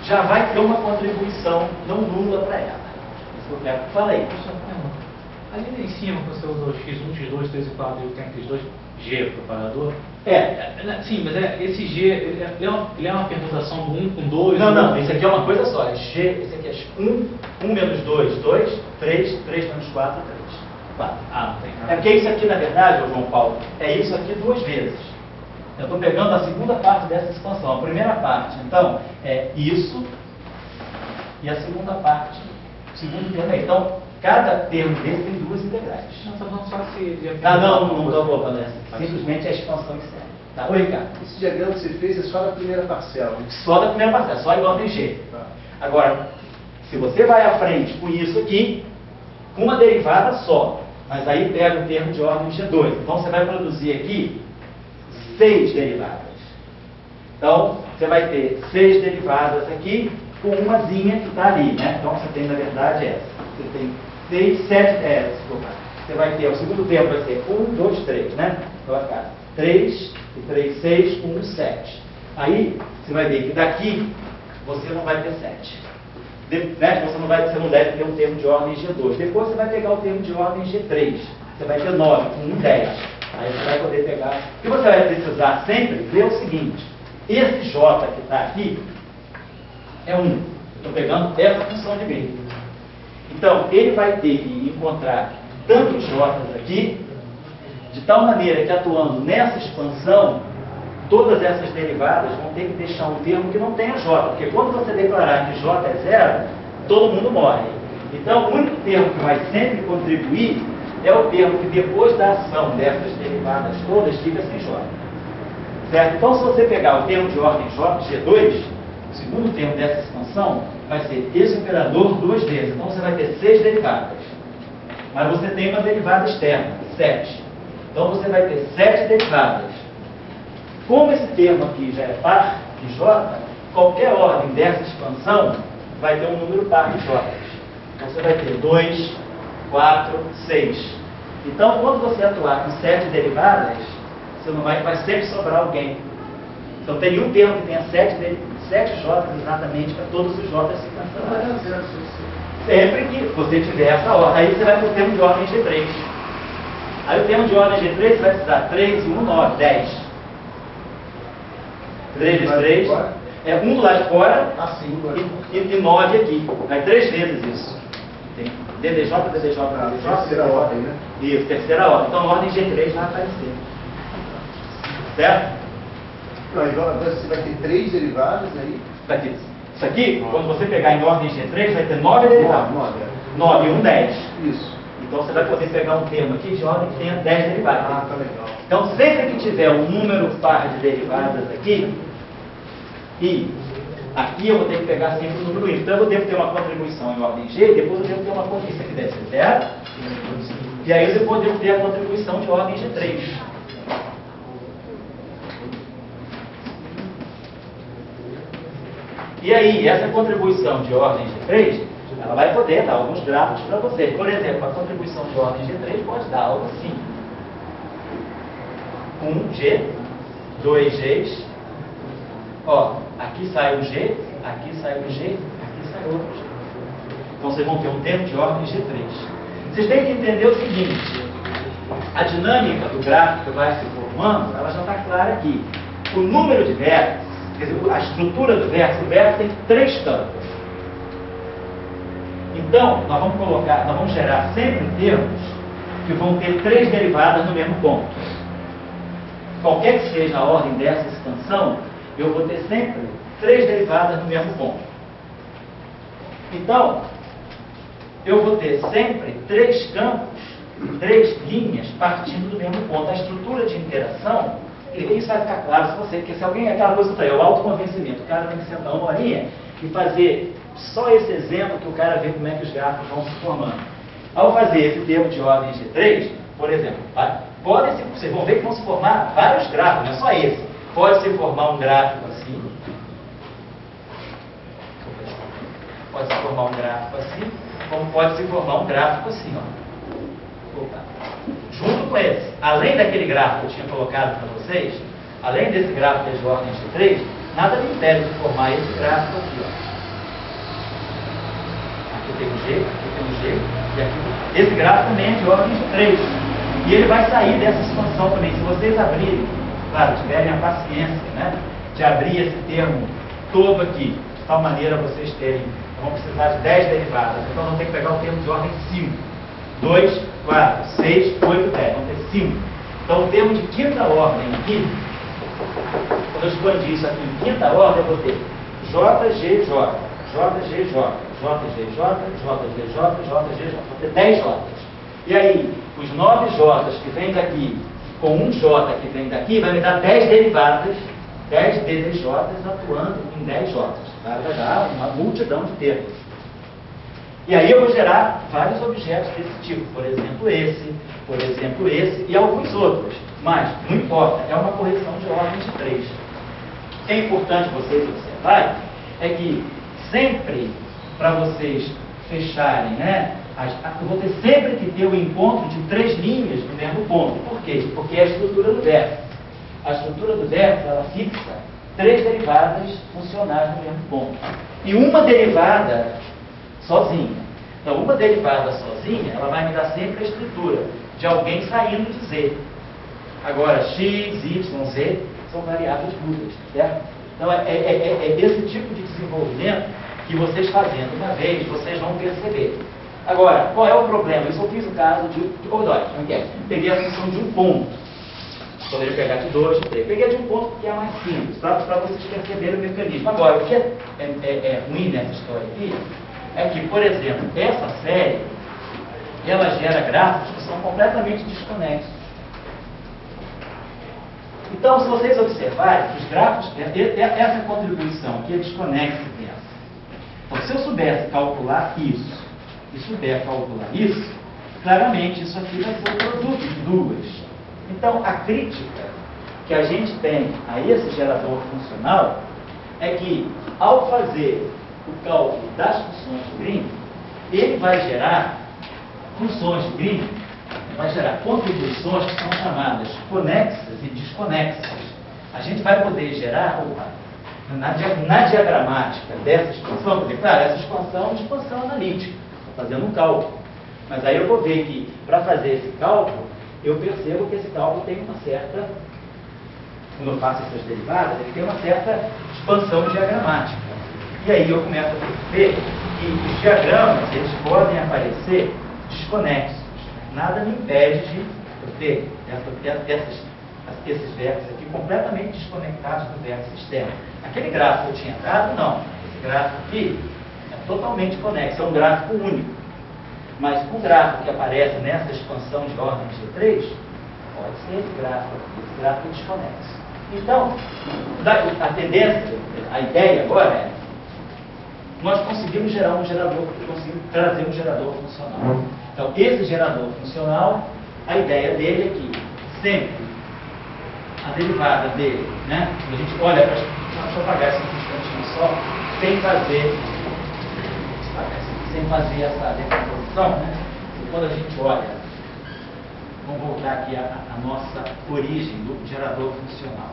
já vai ter uma contribuição não nula para ela. Isso que eu falei. Ali em cima, quando você usou X1, X2, 3 e 4 e tem aqueles 2 G propagador? Sim, mas esse G, ele é uma permutação do 1 com 2? Não, esse aqui é uma coisa só. G, esse aqui é 1 menos 2, 2, 3 menos 4, 3. 4. Não tem nada. É porque isso aqui, na verdade, João Paulo, é isso aqui 2 vezes. Eu estou pegando a segunda parte dessa expansão. A primeira parte, então, é isso, e a segunda parte, o segundo termo é. Então, cada termo desse tem 2 integrais. Não, está falando só se... Não estou colocando essa. Simplesmente a expansão que serve. Tá? Oi, Ricardo. Esse diagrama que você fez é só da primeira parcela. Só da primeira parcela, só igual a G. Tá. Agora, Se você vai à frente com isso aqui, uma derivada só, mas aí pega o termo de ordem G2. Então, você vai produzir aqui 6 derivadas. Então, você vai ter 6 derivadas aqui, com umazinha que está ali, né? Então, você tem, na verdade, essa. Você tem 6, 7, desculpa. Você vai ter, o segundo termo vai ser 1, 2, 3, né? Então, vai ficar 3, e 3, 6, 1, 7. Aí, você vai ver que daqui, você não vai ter 7. Né? Você não deve ter um termo de ordem G2. Depois, você vai pegar o termo de ordem G3. Você vai ter 9, com 1, 10. Aí, você vai poder pegar... O que você vai precisar sempre ver o seguinte. Esse J que está aqui é 1. Estou pegando essa função de meio. Então, ele vai ter que encontrar tantos J's aqui, de tal maneira que, atuando nessa expansão, todas essas derivadas vão ter que deixar um termo que não tenha J. Porque quando você declarar que J é 0, todo mundo morre. Então, o único termo que vai sempre contribuir é o termo que, depois da ação dessas derivadas todas, fica sem J. Certo? Então, se você pegar o termo de ordem J, G2, o segundo termo dessa expansão vai ser esse operador duas vezes. Então, você vai ter 6 derivadas. Mas você tem uma derivada externa, 7. Então, você vai ter 7 derivadas. Como esse termo aqui já é par de J, qualquer ordem dessa expansão vai ter um número par de J. Então, você vai ter 2, 4, 6. Então, quando você atuar com 7 derivadas, você não vai sempre sobrar alguém. Então, tem um termo que tenha 7 J exatamente para todos os J se cancelarem. Sempre que você tiver essa ordem. Aí você vai para o termo de ordem G3. Aí o termo de ordem G3 você vai precisar 3 e 1, 9, 10. 3 vezes 3 é 1 do lado de fora e 9 aqui. Vai 3 vezes isso. Tem DDJ, DDJ, DDJ. Terceira ordem, né? Isso, terceira ordem. Então a ordem G3 vai aparecer. Certo? Não, então você vai ter 3 derivadas aí. Vai ter. Isso aqui, quando você pegar em ordem G3, vai ter 9 derivadas. 9 e 1, 10. Isso. Então você vai poder pegar um termo aqui de ordem que tenha 10 derivadas. Ah, tá legal. Então sempre que tiver um número par de derivadas aqui, e aqui eu vou ter que pegar sempre o número ímpar. Então eu devo ter uma contribuição em ordem G, depois eu devo ter uma contribuição, se aqui deve ser 0, e aí eu depois devo ter a contribuição de ordem G3. E aí, essa contribuição de ordem G3, ela vai poder dar alguns gráficos para você. Por exemplo, a contribuição de ordem G3 pode dar algo assim. 1G, 2Gs, ó, aqui sai um G, aqui sai um G, aqui sai outro G. Então vocês vão ter um termo de ordem G3. Vocês têm que entender o seguinte, a dinâmica do gráfico que vai se formando, ela já está clara aqui. O número de vértices, quer dizer, a estrutura do vértice, o vértice tem 3 campos. Então, nós vamos gerar sempre termos que vão ter 3 derivadas no mesmo ponto. Qualquer que seja a ordem dessa expansão, eu vou ter sempre 3 derivadas no mesmo ponto. Então, eu vou ter sempre 3 campos, 3 linhas partindo do mesmo ponto. A estrutura de interação, isso vai ficar claro se você, porque se alguém, aquela coisa para eu, o autoconvencimento, o cara tem que sentar uma horinha e fazer só esse exemplo que o cara vê como é que os gráficos vão se formando. Ao fazer esse termo de ordem G3, por exemplo, vocês vão ver que vão se formar vários gráficos, não é só esse. Pode se formar um gráfico assim. Pode se formar um gráfico assim, como pode se formar um gráfico assim, ó. Opa. Junto com esse, além daquele gráfico que eu tinha colocado para vocês, além desse gráfico de ordem G3, nada me impede de formar esse gráfico aqui, ó. Aqui tem um G, aqui tem um G, e aqui. Esse gráfico também é de ordem G3. E ele vai sair dessa expansão também. Se vocês abrirem, claro, tiverem a paciência, né, de abrir esse termo todo aqui, de tal maneira vocês vão precisar de 10 derivadas. Então vão ter que pegar o termo de ordem 5. 2, 4, 6, 8, 10. Vão ter 5. Então o termo de quinta ordem aqui, quando eu expandir isso aqui em quinta ordem, eu vou ter JGJ, JGJ, JGJ, JGJ, JGJ. Vou ter 10 J's. E aí, os 9 J's que vêm daqui, com um J que vem daqui, vai me dar 10 derivadas, 10 DDJs atuando em 10 J's. Vai dar uma multidão de termos. E aí eu vou gerar vários objetos desse tipo, por exemplo esse e alguns outros. Mas, não importa, é uma correção de ordem de 3. É importante vocês observarem é que sempre, para vocês fecharem, né, eu vou ter sempre que ter o encontro de 3 linhas no mesmo ponto. Por quê? Porque é a estrutura do vértice. A estrutura do vértice, ela fixa 3 derivadas funcionais no mesmo ponto. E uma derivada sozinha. Então, uma derivada sozinha, ela vai me dar sempre a estrutura de alguém saindo de Z. Agora, x, y, z são variáveis mudas, certo? Então, é desse tipo de desenvolvimento que vocês fazendo uma vez, vocês vão perceber. Agora, qual é o problema? Isso eu fiz o caso de peguei a função de um ponto. Poderia pegar de 2, de 3. Peguei de um ponto porque é mais simples, para vocês perceberem o mecanismo. Agora, o que é ruim nessa história aqui é que, por exemplo, essa série, ela gera gráficos que são completamente desconexos. Então, se vocês observarem, os gráficos, essa contribuição aqui é desconexa dessa. Então, se eu soubesse calcular isso, e souber calcular isso, claramente isso aqui vai ser o produto de duas. Então, a crítica que a gente tem a esse gerador funcional é que, ao fazer o cálculo das funções de Green, ele vai gerar funções de Green, vai gerar contribuições que são chamadas conexas e desconexas. A gente vai poder gerar, na diagramática dessa expansão, porque, claro, essa expansão é uma expansão analítica, estou fazendo um cálculo. Mas aí eu vou ver que, para fazer esse cálculo, eu percebo que esse cálculo tem uma certa, quando eu faço essas derivadas, ele tem uma certa expansão diagramática. E aí eu começo a perceber que os diagramas, eles podem aparecer desconexos. Nada me impede de eu ter esses vértices aqui completamente desconectados do vértice externo. Aquele gráfico que eu tinha dado, não. Esse gráfico aqui é totalmente conexo, é um gráfico único. Mas um gráfico que aparece nessa expansão de ordem G3, pode ser esse gráfico desconexo. Então, a tendência, a ideia agora é, nós conseguimos gerar um gerador, conseguimos trazer um gerador funcional. Então, esse gerador funcional, a ideia dele é que sempre a derivada dele, né? A gente olha para... Deixa eu apagar esse instantinho só, sem fazer essa decomposição, né? E quando a gente olha, vamos voltar aqui à nossa origem do gerador funcional.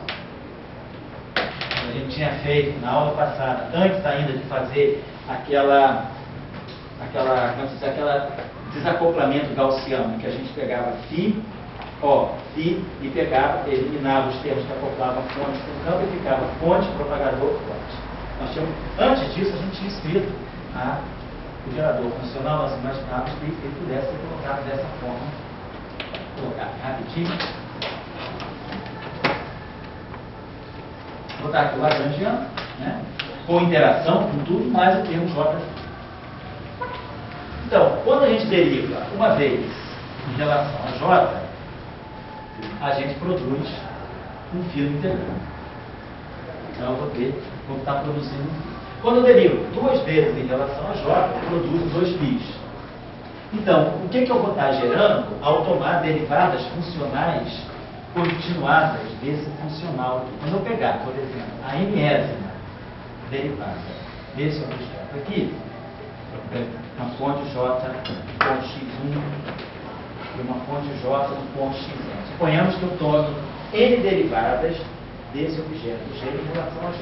A gente tinha feito na aula passada, antes ainda de fazer aquela desacoplamento gaussiano, que a gente pegava φ e pegava, eliminava os termos que acoplavam fonte com campo e ficava fonte, propagador, fonte. Antes disso, a gente tinha escrito o gerador funcional, nós imaginávamos que ele pudesse ser colocado dessa forma. Vou colocar rapidinho. Vou botar aqui o lagrangiano, né? Com interação com tudo, mais o termo J. Então, quando a gente deriva uma vez em relação a J, a gente produz um fio integral. Então, eu vou estar produzindo um fio. Quando eu derivo 2 vezes em relação a J, eu produzo 2 fios. Então, o que eu vou estar gerando ao tomar derivadas funcionais continuadas desse funcional? Quando eu pegar, por exemplo, a enésima derivada desse objeto aqui, uma fonte J do ponto x1 e uma fonte J do ponto xn. Suponhamos que eu tome N derivadas desse objeto G em relação a J.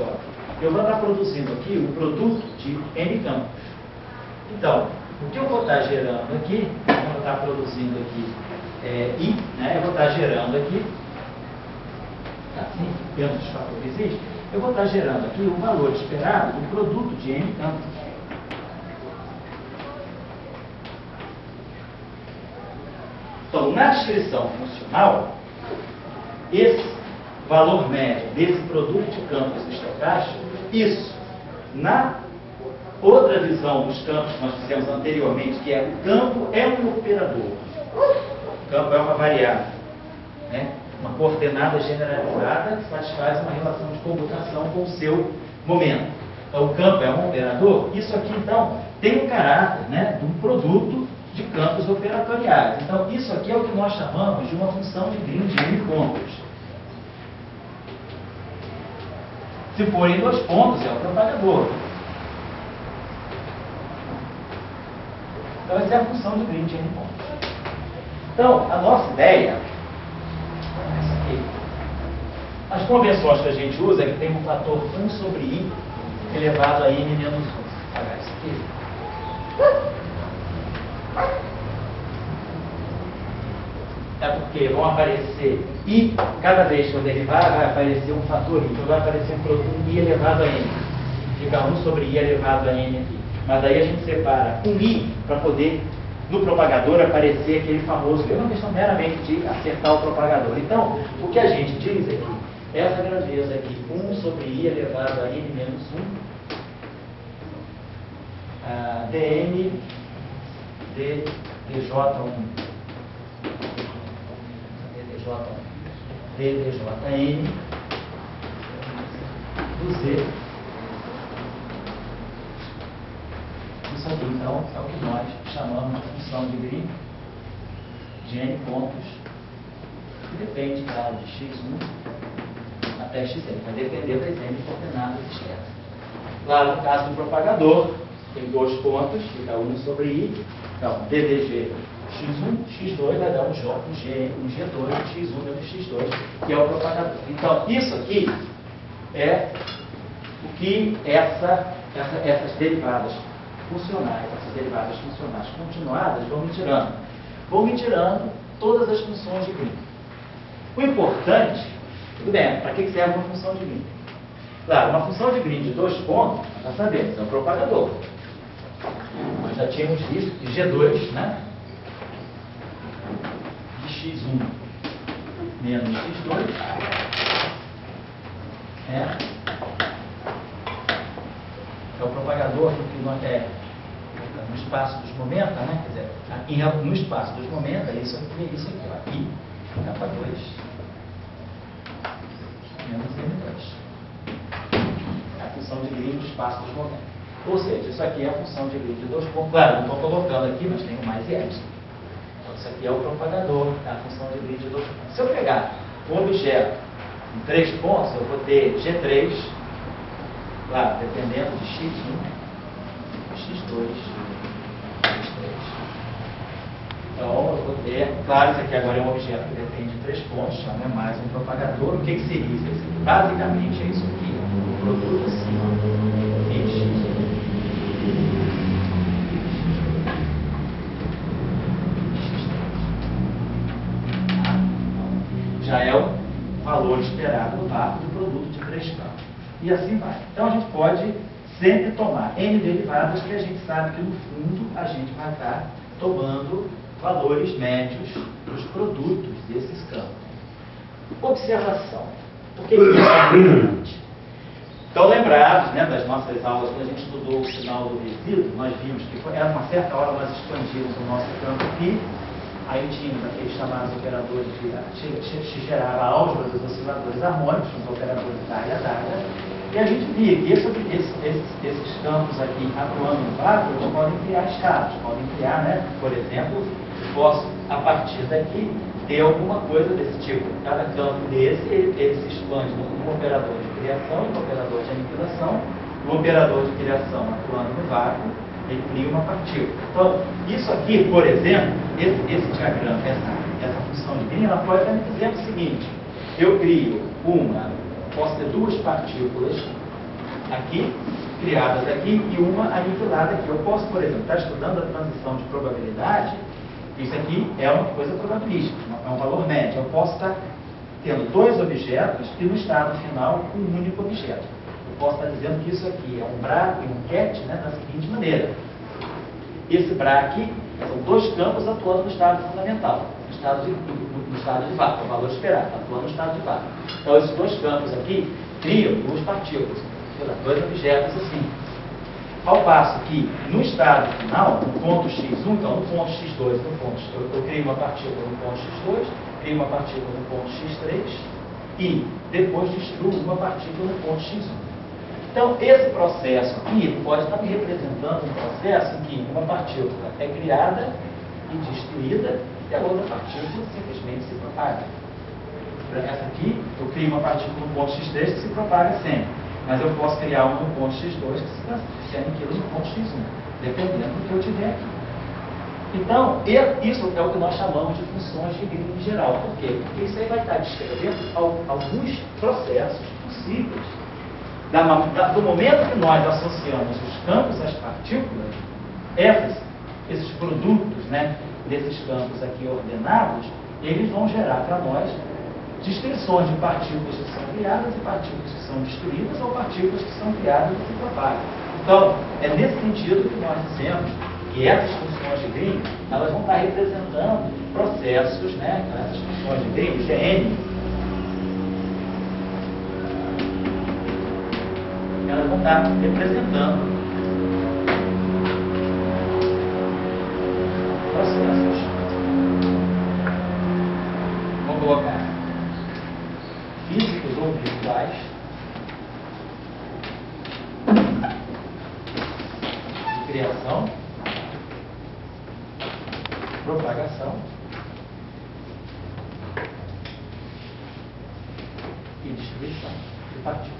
Eu vou estar produzindo aqui o produto de N campos. Então, o que eu vou estar gerando aqui, eu vou estar produzindo aqui I, né? Eu vou estar gerando aqui, assim, dentro dos fatores I, eu vou estar gerando aqui o valor esperado do produto de N campos. Então, na descrição funcional, esse valor médio desse produto de campos estocásticos, isso, na outra visão dos campos que nós fizemos anteriormente, que é o campo é um operador, o campo é uma variável, né? Uma coordenada generalizada que satisfaz uma relação de comutação com o seu momento. o campo é um operador, isso aqui, então, tem o caráter, né, de um produto de campos operatoriais. Então, isso aqui é o que nós chamamos de uma função de Green de N pontos. Se for em 2 pontos, é o propagador. Então, essa é a função de Green de N pontos. Então, a nossa ideia é essa aqui. As convenções que a gente usa é que tem um fator 1 sobre I elevado a N menos 1. Vou apagar isso aqui. É porque vão aparecer I, cada vez que eu derivar, vai aparecer um fator I. Então vai aparecer um produto I elevado a N. Fica 1 sobre I elevado a N aqui. Mas aí a gente separa um I para poder, no propagador, aparecer aquele famoso. É uma questão meramente de acertar o propagador. Então, o que a gente diz é que essa grandeza aqui, 1 sobre I elevado a N menos 1, dn dj1 ddjn do Z. Isso aqui, então, é o que nós chamamos de função de Green de N pontos, que depende, claro, de x1 até xn, vai depender das N coordenadas externas. Lá no caso do propagador, tem 2 pontos, fica 1 sobre I, então, ddg x1, x2 vai dar um G2, x1 menos x2, que é o propagador. Então, isso aqui é o que essas derivadas funcionais, essas derivadas funcionais continuadas vão me tirando. Vão me tirando todas as funções de Green. O importante, tudo bem, para que serve uma função de Green? Claro, uma função de Green de 2 pontos, nós sabemos, é um propagador. Nós já tínhamos visto que G2, né? De x1 menos x2 é o propagador que não é no espaço dos momentos, né? Quer dizer, no espaço dos momentos, é isso aqui, ó, I, K2 menos M2. É a função de Green no espaço dos momentos. Ou seja, isso aqui é a função de Green de 2 pontos. Claro, não estou colocando aqui, mas tem o mais e epsilon. Então, isso aqui é o propagador, é a função de Green de 2 pontos. Se eu pegar um objeto em 3 pontos, eu vou ter G3, claro, dependendo de x1, x2, x3. Então, eu vou ter, claro, isso aqui agora é um objeto que depende de 3 pontos, já não é mais um propagador. O que seria isso aqui? Basicamente é isso aqui, o produto acima, x. Já é o valor esperado do vácuo do produto de 3 campos. E assim vai. Então a gente pode sempre tomar N derivadas que a gente sabe que no fundo a gente vai estar tomando valores médios dos produtos desses campos. Observação. Por que isso é importante? Então, lembrados, né, das nossas aulas, quando a gente estudou o sinal do resíduo, nós vimos que a uma certa hora nós expandimos o nosso campo aqui, aí tínhamos aqueles chamados operadores que gerava a álgebra dos osciladores harmônicos, os operadores Dyer, e a gente via que esses campos aqui atuando no vácuo, eles podem criar escalas, podem criar, né, por exemplo, posso, a partir daqui, ter alguma coisa desse tipo. Cada campo desse, ele se expande num operador de criação e num operador de aniquilação. O operador de criação atuando no vácuo, ele cria uma partícula. Então, isso aqui, por exemplo, esse diagrama, essa função de Green, ela pode estar me dizendo o seguinte: eu crio posso ter 2 partículas aqui, criadas aqui, e uma aniquilada aqui. Eu posso, por exemplo, estar estudando a transição de probabilidade. Isso aqui é uma coisa probabilística, é um valor médio. Eu posso estar tendo 2 objetos e no estado final um único objeto. Eu posso estar dizendo que isso aqui é um BRA e um CAT, né, da seguinte maneira. Esse BRA aqui são 2 campos atuando no estado fundamental, no estado de vácuo, o valor esperado, atuando no estado de vácuo. Então esses 2 campos aqui criam 2 partículas, 2 objetos assim. Ao passo que, no estado final, no ponto x1, então no ponto x2, eu crio uma partícula no ponto x2, crio uma partícula no ponto x3 e depois destruo uma partícula no ponto x1. Então, esse processo aqui pode estar me representando um processo em que uma partícula é criada e destruída e a outra partícula simplesmente se propaga. Essa aqui, eu crio uma partícula no ponto x3 que se propaga sempre, mas eu posso criar uma no ponto x2 que se aniquila no ponto x1, dependendo do que eu tiver aqui. Então, isso é o que nós chamamos de funções de Green em geral. Por quê? Porque isso aí vai estar descrevendo alguns processos possíveis. Do momento que nós associamos os campos às partículas, esses produtos, né, desses campos aqui ordenados, eles vão gerar para nós descrições de partículas que são criadas e partículas que são destruídas ou partículas que são criadas e se propagam. Então, é nesse sentido que nós dizemos que essas funções de Green, elas vão estar representando processos, né, essas funções de Green, GN, elas vão estar representando processos. Vamos colocar físicos ou virtuais de criação, propagação e destruição de partículas.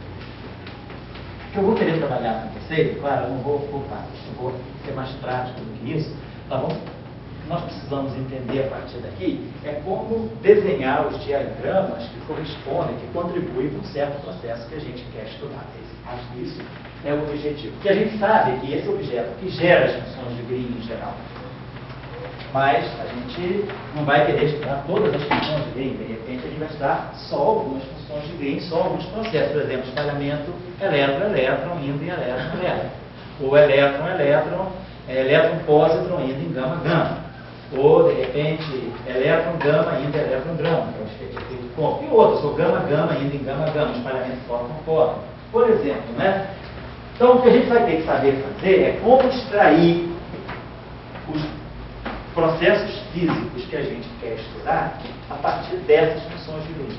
O que eu vou querer trabalhar com vocês, claro, eu não vou ocupar, eu vou ser mais prático do que isso, tá bom? O que nós precisamos entender a partir daqui é como desenhar os diagramas que correspondem, que contribuem para um certo processo que a gente quer estudar. Acho que isso é o objetivo. Porque a gente sabe que esse objeto que gera as funções de Green em geral. Mas a gente não vai querer estudar todas as funções de Green. De repente, a gente vai estudar só algumas funções de Green, só alguns processos. Por exemplo, espalhamento elétron-elétron indo em elétron-elétron. Ou elétron-elétron, elétron-pósitron indo em gama-gama. Ou, de repente, elétron-gama indo em elétron-gama. E outros, ou gama-gama indo em gama-gama, espalhamento fóton-fóton. Por exemplo, né? Então, o que a gente vai ter que saber fazer é como extrair os processos físicos que a gente quer estudar a partir dessas funções de Green.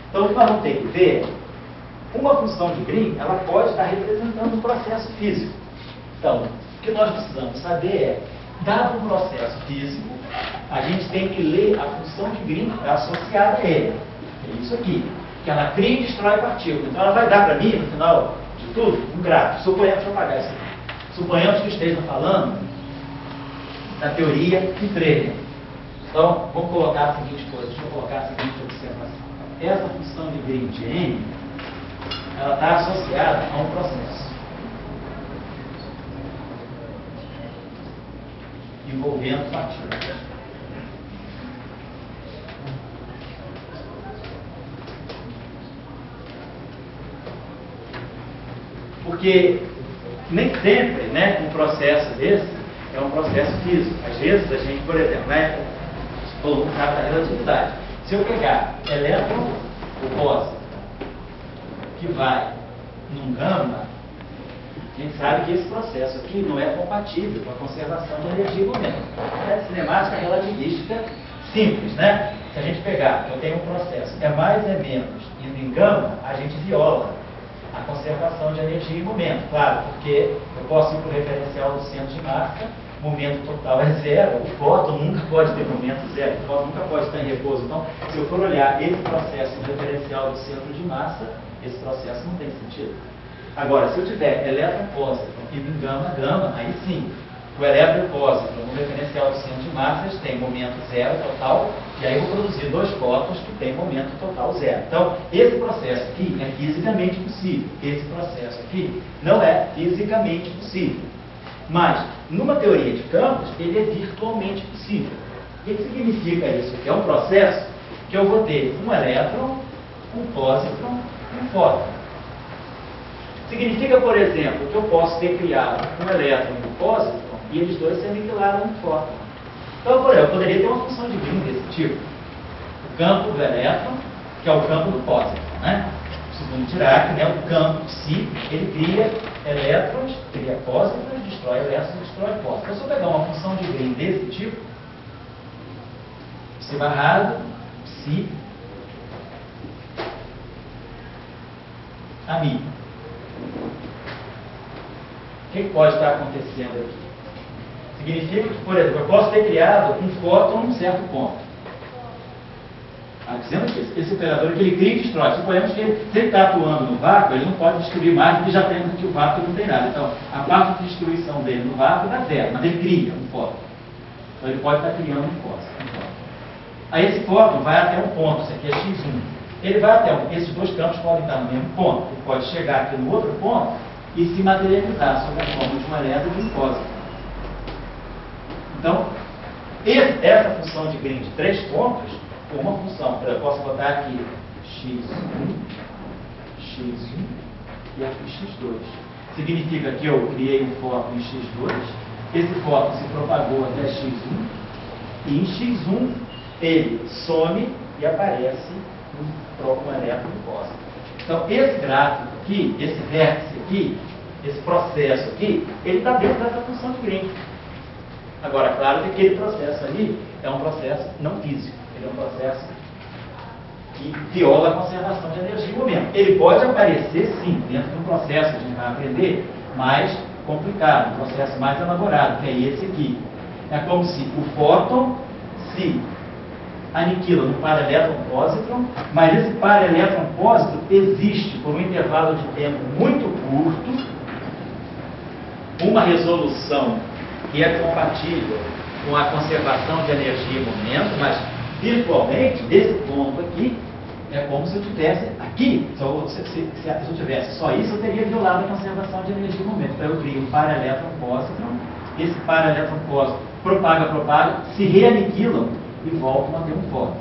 Então, o que nós vamos ter que ver, uma função de Green, ela pode estar representando um processo físico. Então, o que nós precisamos saber é, dado um processo físico, a gente tem que ler a função de Green associada a ele. É isso aqui, que ela cria e destrói partículas. Então, ela vai dar para mim, no final de tudo, um gráfico. Suponhamos, deixa eu apagar isso aqui. Suponhamos que esteja falando da teoria de Frege. Então, vamos colocar a seguinte coisa, deixa eu colocar a seguinte observação. Essa função de Green de N, ela está associada a um processo envolvendo partículas. Porque nem sempre, né, um processo desse é um processo físico. Às vezes a gente, por exemplo, né, todo mundo sabe da relatividade. Se eu pegar elétron ou pósitron que vai num gama, a gente sabe que esse processo aqui não é compatível com a conservação de energia e momento. É cinemática relativística simples, né? Se a gente pegar, eu tenho um processo, é mais é menos, indo em gama, a gente viola a conservação de energia e momento. Claro, porque eu posso ir para o referencial do centro de massa, momento total é zero, o fóton nunca pode ter momento zero, o fóton nunca pode estar em repouso. Então, se eu for olhar esse processo no referencial do centro de massa, esse processo não tem sentido. Agora, se eu tiver elétron-pósitron indo em gama-gama, aí sim, o elétron-pósitron no referencial do centro de massas tem momento zero total, e aí eu vou produzir dois fótons que têm momento total zero. Então, esse processo aqui é fisicamente possível. Esse processo aqui não é fisicamente possível. Mas, numa teoria de campos, ele é virtualmente possível. O que significa isso? Que é um processo que eu vou ter um elétron, um pósitron e um fóton. Significa, por exemplo, que eu posso ter criado um elétron e um pósitron e eles dois se aniquilaram no fóton. Então, por exemplo, eu poderia ter uma função de Green desse tipo. O campo do elétron, que é o campo do pósitron, né? Segundo Dirac, né, o campo em si, ele cria elétrons, cria pósitrons, destrói elétrons e destrói pósitrons. Então, se eu pegar uma função de Green desse tipo, psi barrado, psi, amigo. O que pode estar acontecendo aqui? Significa que, por exemplo, eu posso ter criado um fóton num certo ponto. Dizendo que esse operador que ele cria e destrói. Suponhamos que se ele está atuando no vácuo, ele não pode destruir mais do que já tem, porque o vácuo não tem nada. Então, a parte de destruição dele no vácuo dá zero, mas ele cria um fóton. Então, ele pode estar criando um fóton. Aí esse fóton vai até um ponto, isso aqui é x1. Ele vai até esses dois campos podem estar no mesmo ponto. Ele pode chegar aqui no outro ponto e se materializar sob a forma de uma elétron de um pósitron. Então, essa função de Green de 3 pontos, uma função, eu posso botar aqui x1 e aqui x2. Significa que eu criei um fóton em x2, esse fóton se propagou até x1, e em x1 ele some e aparece um elétron no pósitron. Então, esse gráfico aqui, esse vértice aqui, esse processo aqui, ele está dentro dessa função de Green. Agora, claro que aquele processo ali é um processo não físico. Ele é um processo que viola a conservação de energia e momento. Ele pode aparecer, sim, dentro de um processo que a gente vai aprender, mais complicado, um processo mais elaborado, que é esse aqui. É como se o fóton se aniquila no para-elétron-pósitron, mas esse para-elétron-pósitron existe por um intervalo de tempo muito curto, uma resolução que é compatível com a conservação de energia e momento, mas virtualmente, desse ponto aqui, é como se eu tivesse aqui, se eu tivesse só isso, eu teria violado a conservação de energia e momento. Então eu crio um para-elétron-pósitron, esse para-elétron-pósitron propaga, se reaniquilam e voltam a ter um fóton.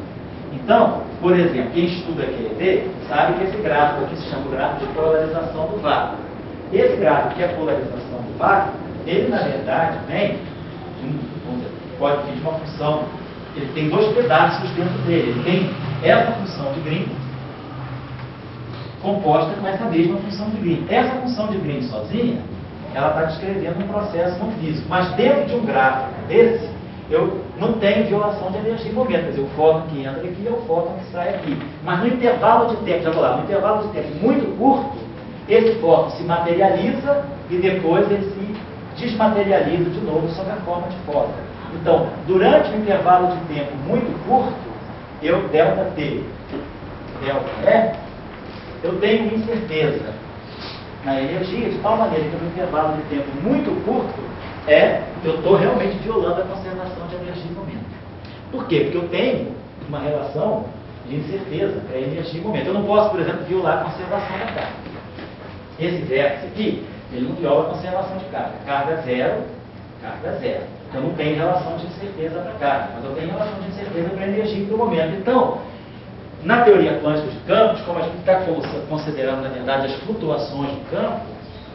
Então, por exemplo, quem estuda QED sabe que esse gráfico aqui se chama o gráfico de polarização do vácuo. Esse gráfico que é a polarização do vácuo, ele na verdade vem, pode vir de uma função, ele tem dois pedaços dentro dele. Ele tem essa função de Green composta com essa mesma função de Green. Essa função de Green sozinha, ela está descrevendo um processo não físico, mas dentro de um gráfico desse, eu não tenho violação de energia e momento. Quer dizer, o fóton que entra aqui é o fóton que sai aqui. Mas no intervalo de tempo, já vou lá, no intervalo de tempo muito curto, esse fóton se materializa e depois ele se desmaterializa de novo sob a forma de fóton. Então, durante um intervalo de tempo muito curto, eu, ΔT, ΔE, eu tenho incerteza na energia, de tal maneira que no intervalo de tempo muito curto, eu estou realmente violando a conservação de energia e momento. Por quê? Porque eu tenho uma relação de incerteza entre energia e momento. Eu não posso, por exemplo, violar a conservação da carga. Esse vértice aqui, ele não viola a conservação de carga. Carga zero, carga zero. Eu não tenho relação de incerteza para carga, mas eu tenho relação de incerteza para energia e para o momento. Então, na teoria quântica de campos, como a gente está considerando, na verdade, as flutuações do campo,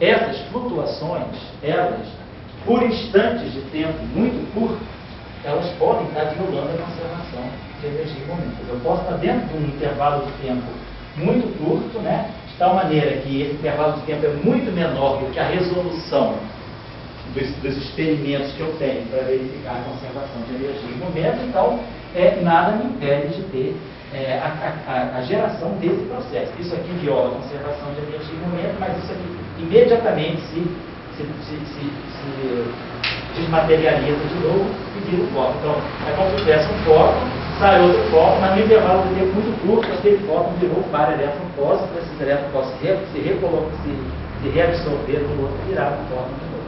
essas flutuações, elas, por instantes de tempo muito curto, elas podem estar violando a conservação de energia e momento. Eu posso estar dentro de um intervalo de tempo muito curto, né, de tal maneira que esse intervalo de tempo é muito menor do que a resolução dos experimentos que eu tenho para verificar a conservação de energia e momento. Então, nada me impede de ter a geração desse processo. Isso aqui viola a conservação de energia e momento, mas isso aqui imediatamente se desmaterializa de novo e vira um fóton. Então, é como se tivesse um fóton, sai outro fóton, mas no intervalo de tempo muito curto, aquele fóton virou um para-elétron-pósitron, esses elétrons se reabsorver no outro e virar um fóton de novo.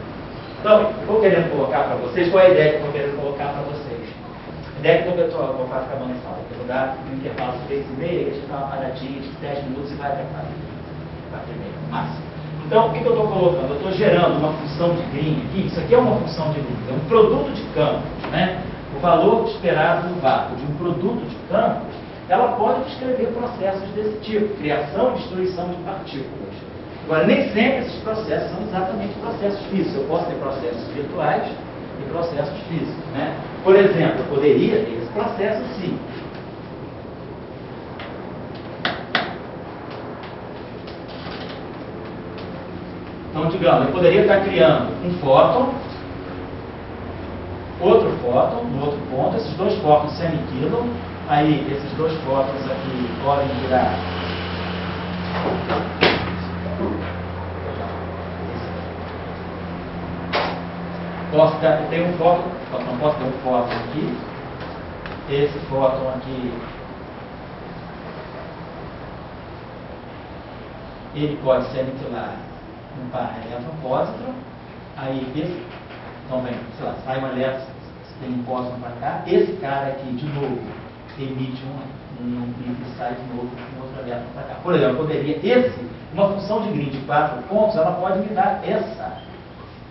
Então, eu estou querendo colocar para vocês, qual é a ideia que eu estou querendo colocar para vocês? A ideia que eu estou vou ficar a mão nessa aula, eu vou dar um intervalo de 3,5, a gente dá uma paradinha de 10 minutos e vai até 4,5, máximo. Então, o que eu estou colocando? Eu estou gerando uma função de Green aqui, isso aqui é uma função de Green, é um produto de campos, né? O valor esperado do vácuo de um produto de campos, ela pode descrever processos desse tipo, criação e destruição de partículas. Agora, nem sempre esses processos são exatamente processos físicos. Eu posso ter processos virtuais e processos físicos, né? Por exemplo, eu poderia ter esse processo sim. Então, digamos, eu poderia estar criando um fóton, outro fóton, no outro ponto, esses dois fótons se aniquilam, aí esses dois fótons aqui podem virar tem um fóton, não posso ter um fóton aqui, esse fóton aqui, ele pode se aniquilar um par elétron-pósitron, aí esse, então vem, sei lá, sai uma elétron, tem um pósitron para cá, esse cara aqui, de novo, emite e sai de novo um outro elétron para cá. Por exemplo, poderia, uma função de Green de 4 pontos, ela pode me dar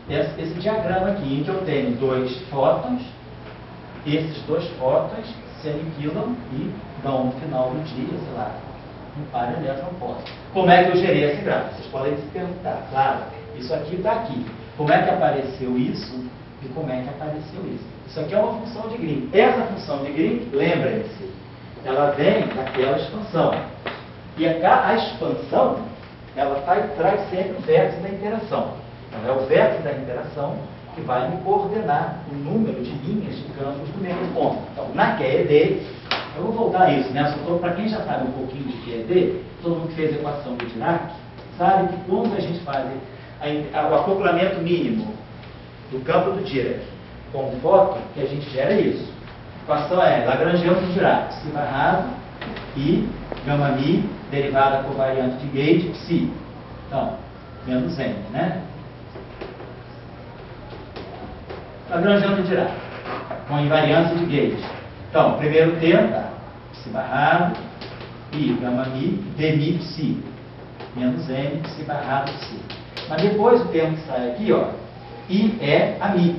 esse diagrama aqui, em que eu tenho dois fótons, esses dois fótons se aniquilam e dão no final do dia, sei lá, um par de elétron-pósitron. Como é que eu gerei esse gráfico? Vocês podem se perguntar, claro, isso aqui está aqui. Como é que apareceu isso e como é que apareceu isso? Isso aqui é uma função de Green. Essa função de Green, lembrem-se, ela vem daquela expansão. E a expansão, ela traz sempre o vértice da interação. Então, é o vértice da interação que vai me coordenar o número de linhas de campos do mesmo ponto. Então, na QED, eu vou voltar a isso, né? Para quem já sabe um pouquinho de QED, todo mundo que fez a equação do Dirac, sabe que quando a gente faz o acoplamento mínimo do campo do Dirac com o fóton, que a gente gera isso. A equação é Lagrangiano do Dirac, psi barrado e gama mi, derivada covariante de gauge, psi. Então, menos n, né? Lagrangiano do Dirac, com invariância de gauge. Então, primeiro termo, tá? Psi barrado e gama mi, d mi, psi. Menos n, psi barrado, psi. Mas depois o termo que sai aqui, ó, I é a mi.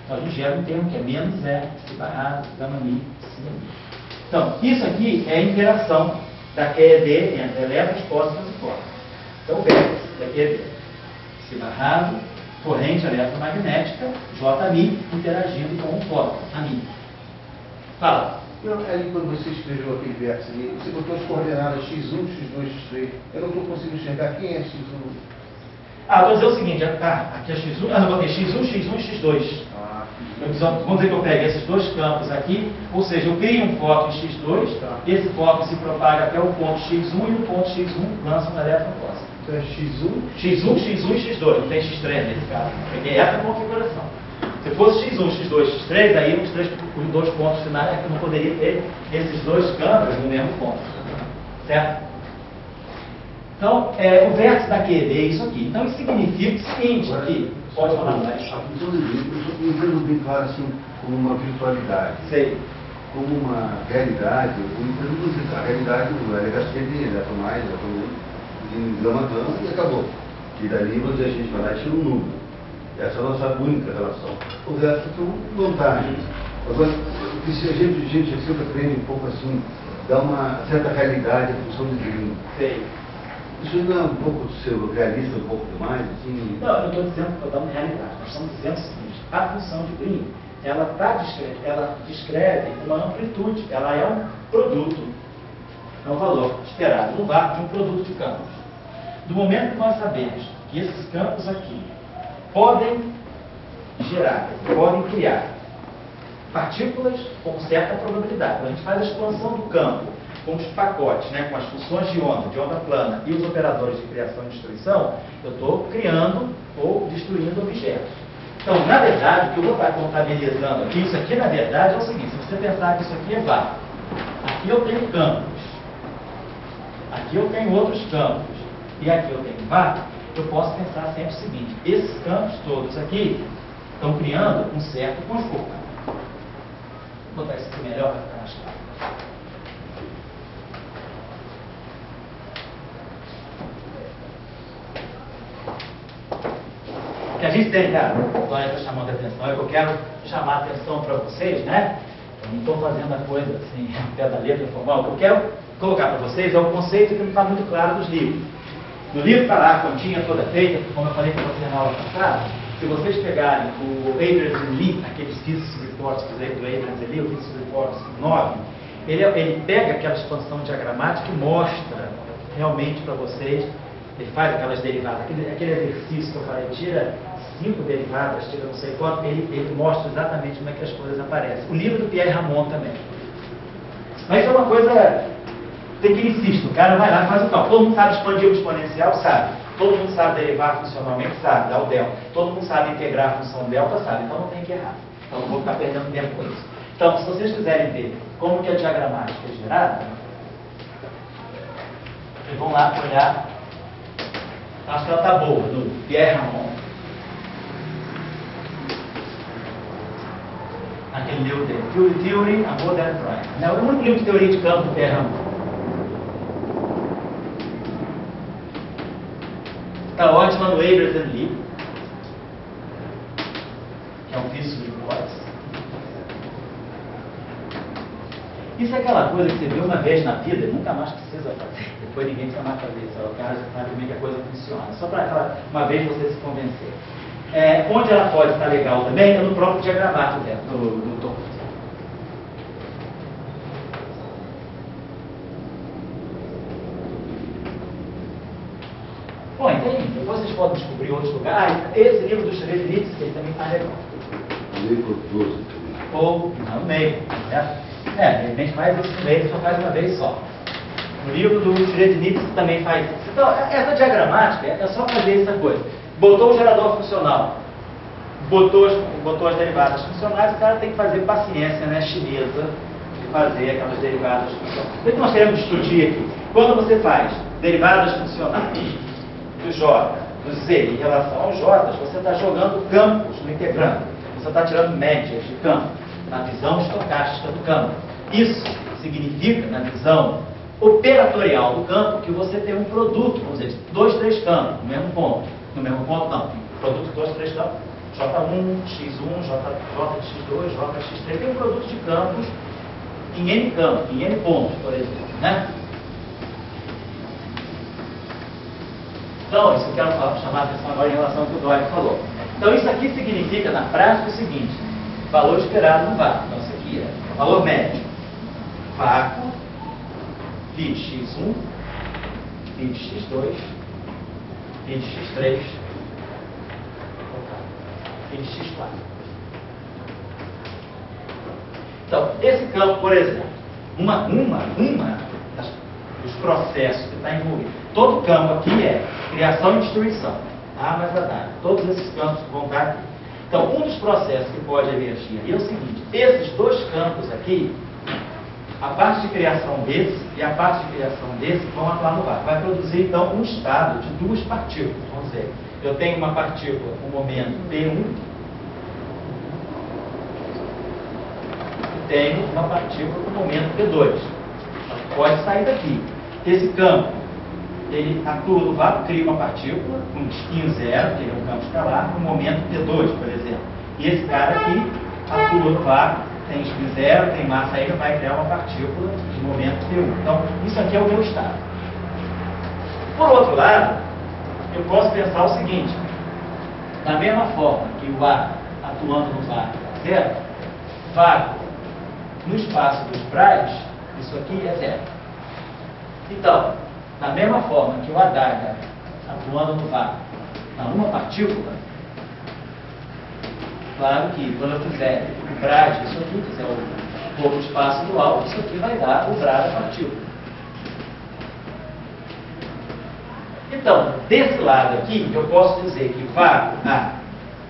Então a gente gera um termo que é menos E, psi barrado, gama mi, psi mi. Então, isso aqui é a interação da QED entre elétrons, pósitrons e fótons. Então, o vértice da QED, psi barrado, corrente eletromagnética, Jmi, interagindo com o fóton, a mi. Fala. Ali quando você escreveu aquele vértice ali, você botou as coordenadas x1, x2, x3. Eu não estou conseguindo enxergar quem é x1. Vou dizer o seguinte, aqui é x1, eu botei x1, x1 e x2. Vamos dizer que eu pego esses dois campos aqui, ou seja, eu crio um fóton em x2, esse fóton se propaga até o ponto x1 e o ponto x1 lança um elétron pósitron. Então é x1? x1, x1 e x2, não tem x3 nesse caso. Peguei essa configuração. Se fosse x1, x2, x3, aí os dois pontos finais é que não poderia ter esses dois campos no mesmo ponto. Certo? Então, o vértice da QED é isso aqui. Então, isso significa o seguinte, aqui, pode falar mais. A função de Green, eu estou entendendo bem claro assim, como uma virtualidade. Sei. Como uma realidade, eu entendo a realidade, o LHC ele é mais, em gama e acabou. E dali a gente vai lá e tira um número. Essa é a nossa única relação. O resto são vantagens. Agora, a gente sempre aprende um pouco assim, dá uma certa realidade à função de Green. Sei. Isso não é um pouco seu realista, um pouco demais? Assim? Não, eu não estou dizendo que estou dando realidade. Nós estamos dizendo o seguinte, a função de Green, ela descreve uma amplitude, ela é um produto, é um valor esperado no vácuo de um produto de campos. Do momento que nós sabemos que esses campos aqui podem gerar, podem criar partículas com certa probabilidade. Quando a gente faz a expansão do campo com os pacotes, né, com as funções de onda plana e os operadores de criação e destruição, eu estou criando ou destruindo objetos. Então, na verdade, o que eu vou estar contabilizando aqui, isso aqui na verdade é o seguinte, se você pensar que isso aqui é vácuo, aqui eu tenho campos, aqui eu tenho outros campos, e aqui eu tenho vácuo, eu posso pensar sempre o seguinte, esses campos todos aqui estão criando um certo conforto. Vou botar isso aqui melhor para ficar mais claro. O que a gente tem, cara, o Dória está chamando a atenção, é que eu quero chamar a atenção para vocês, né? Eu não estou fazendo a coisa assim, ao pé da letra formal. O que eu quero colocar para vocês é o conceito que não está muito claro dos livros. No livro está lá a continha toda feita, como eu falei para vocês na aula passada. Se vocês pegarem o Abrams and Lee, aqueles Thesis Reports do Abrams and Lee, o Thesis Reports 9, ele pega aquela expansão diagramática e mostra realmente para vocês. Ele faz aquelas derivadas, aquele exercício que eu falei, tira 5 derivadas, tira não sei quanto, ele mostra exatamente como é que as coisas aparecem. O livro do Pierre Ramon também. Mas é uma coisa tecnicista, o cara vai lá e faz o cálculo. Todo mundo sabe expandir o exponencial, sabe? Todo mundo sabe derivar funcionalmente? Sabe, dá o delta. Todo mundo sabe integrar a função delta? Sabe, então não tem que errar. Então não vou ficar perdendo tempo com isso. Então, se vocês quiserem ver como que a diagramática é gerada, vocês vão lá olhar. Acho que ela está boa, do Pierre Ramon. Aquele livro dele, Field Theory, a Modern Prime. É o único livro de teoria de campo do Pierre Ramon. Está ótima no Abers and Lee, que é um físico de hipótese. Isso é aquela coisa que você vê uma vez na vida e nunca mais precisa fazer. Depois ninguém precisa mais fazer isso. O cara já sabe como é que a coisa funciona. Só para uma vez você se convencer. Onde ela pode estar legal também é no próprio diagramático dela, do topo. Bom, então, depois vocês podem descobrir outros lugares. Esse livro do Schreber-Nietzsche, ele também está legal. Ou, não, no meio. De repente faz isso no meio, só faz uma vez só. No livro do Schreber-Nietzsche também faz isso. Então, essa diagramática é só fazer essa coisa. Botou o gerador funcional, botou as derivadas funcionais, o cara tem que fazer paciência, né, chinesa, de fazer aquelas derivadas funcionais. O que nós queremos discutir aqui? Quando você faz derivadas funcionais do J, do Z em relação aos J, você está jogando campos no integrando. Você está tirando médias de campo, na visão estocástica do campo. Isso significa, na visão operatorial do campo, que você tem um produto, vamos dizer, 2, 3 campos, no mesmo ponto. No mesmo ponto, não. Produto 2, 3 campos. J1, X1, JX2, JX3. Tem um produto de campos em N campos, em N pontos, por exemplo. Né? Então, isso eu quero chamar a atenção agora em relação ao que o Doyle falou. Então, isso aqui significa, na prática, o seguinte: valor esperado no vácuo. Então, isso aqui é valor médio. Vácuo, π de x1, π de x2, π de x3, π de x4. Então, esse campo, por exemplo, uma dos processos que está envolvido. Todo campo aqui é criação e destruição. A mais a W. Todos esses campos vão estar aqui. Então, um dos processos que pode emergir é o seguinte: esses dois campos aqui, a parte de criação desse e a parte de criação desse vão atuar no vácuo. Vai produzir, então, um estado de duas partículas. Vamos dizer, eu tenho uma partícula com momento P1 e tenho uma partícula com momento P2. Pode sair daqui. Esse campo, ele atua no vácuo, cria uma partícula com spin 0, que é um campo escalar, com momento P2, por exemplo. E esse cara aqui atua no vácuo, tem spin 0, tem massa aí, vai criar uma partícula de momento P1. Então, isso aqui é o meu estado. Por outro lado, eu posso pensar o seguinte: da mesma forma que o A atuando no vácuo é zero, vácuo no espaço dos Brais, isso aqui é zero. Então, da mesma forma que o AH atuando no vácuo na uma partícula, claro que quando eu fizer o Brad, isso aqui, fizer o pouco espaço do alto, isso aqui vai dar o Brad da partícula. Então, desse lado aqui, eu posso dizer que vácuo A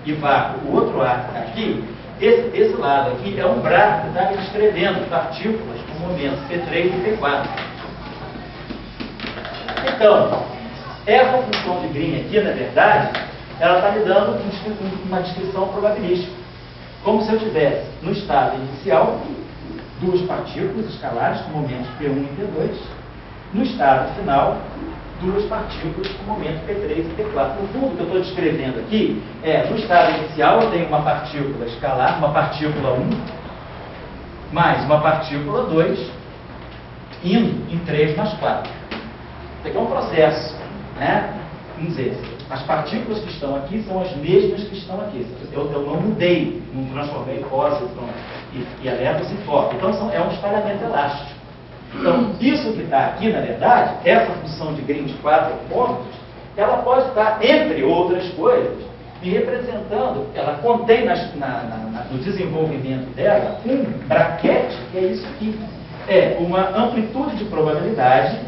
e vácuo, o outro A que está aqui, esse lado aqui é um Brad que está descrevendo partículas com momentos P3 e P4. Então, essa função de Green aqui, na verdade, ela está me dando uma descrição probabilística. Como se eu tivesse, no estado inicial, duas partículas escalares com momentos P1 e P2. No estado final, duas partículas com momentos P3 e P4. No fundo, o que eu estou descrevendo aqui no estado inicial, eu tenho uma partícula escalar, uma partícula 1, mais uma partícula 2, indo em 3 mais 4. Isso aqui é um processo, né? Vamos dizer, as partículas que estão aqui são as mesmas que estão aqui. Eu não mudei, não transformei pósitrons e elétrons em fótons. Então, é um espalhamento elástico. Então, isso que está aqui, na verdade, essa função de Green de 4 pontos, ela pode estar, entre outras coisas, me representando, ela contém no desenvolvimento dela um braquete, que é isso aqui. É uma amplitude de probabilidade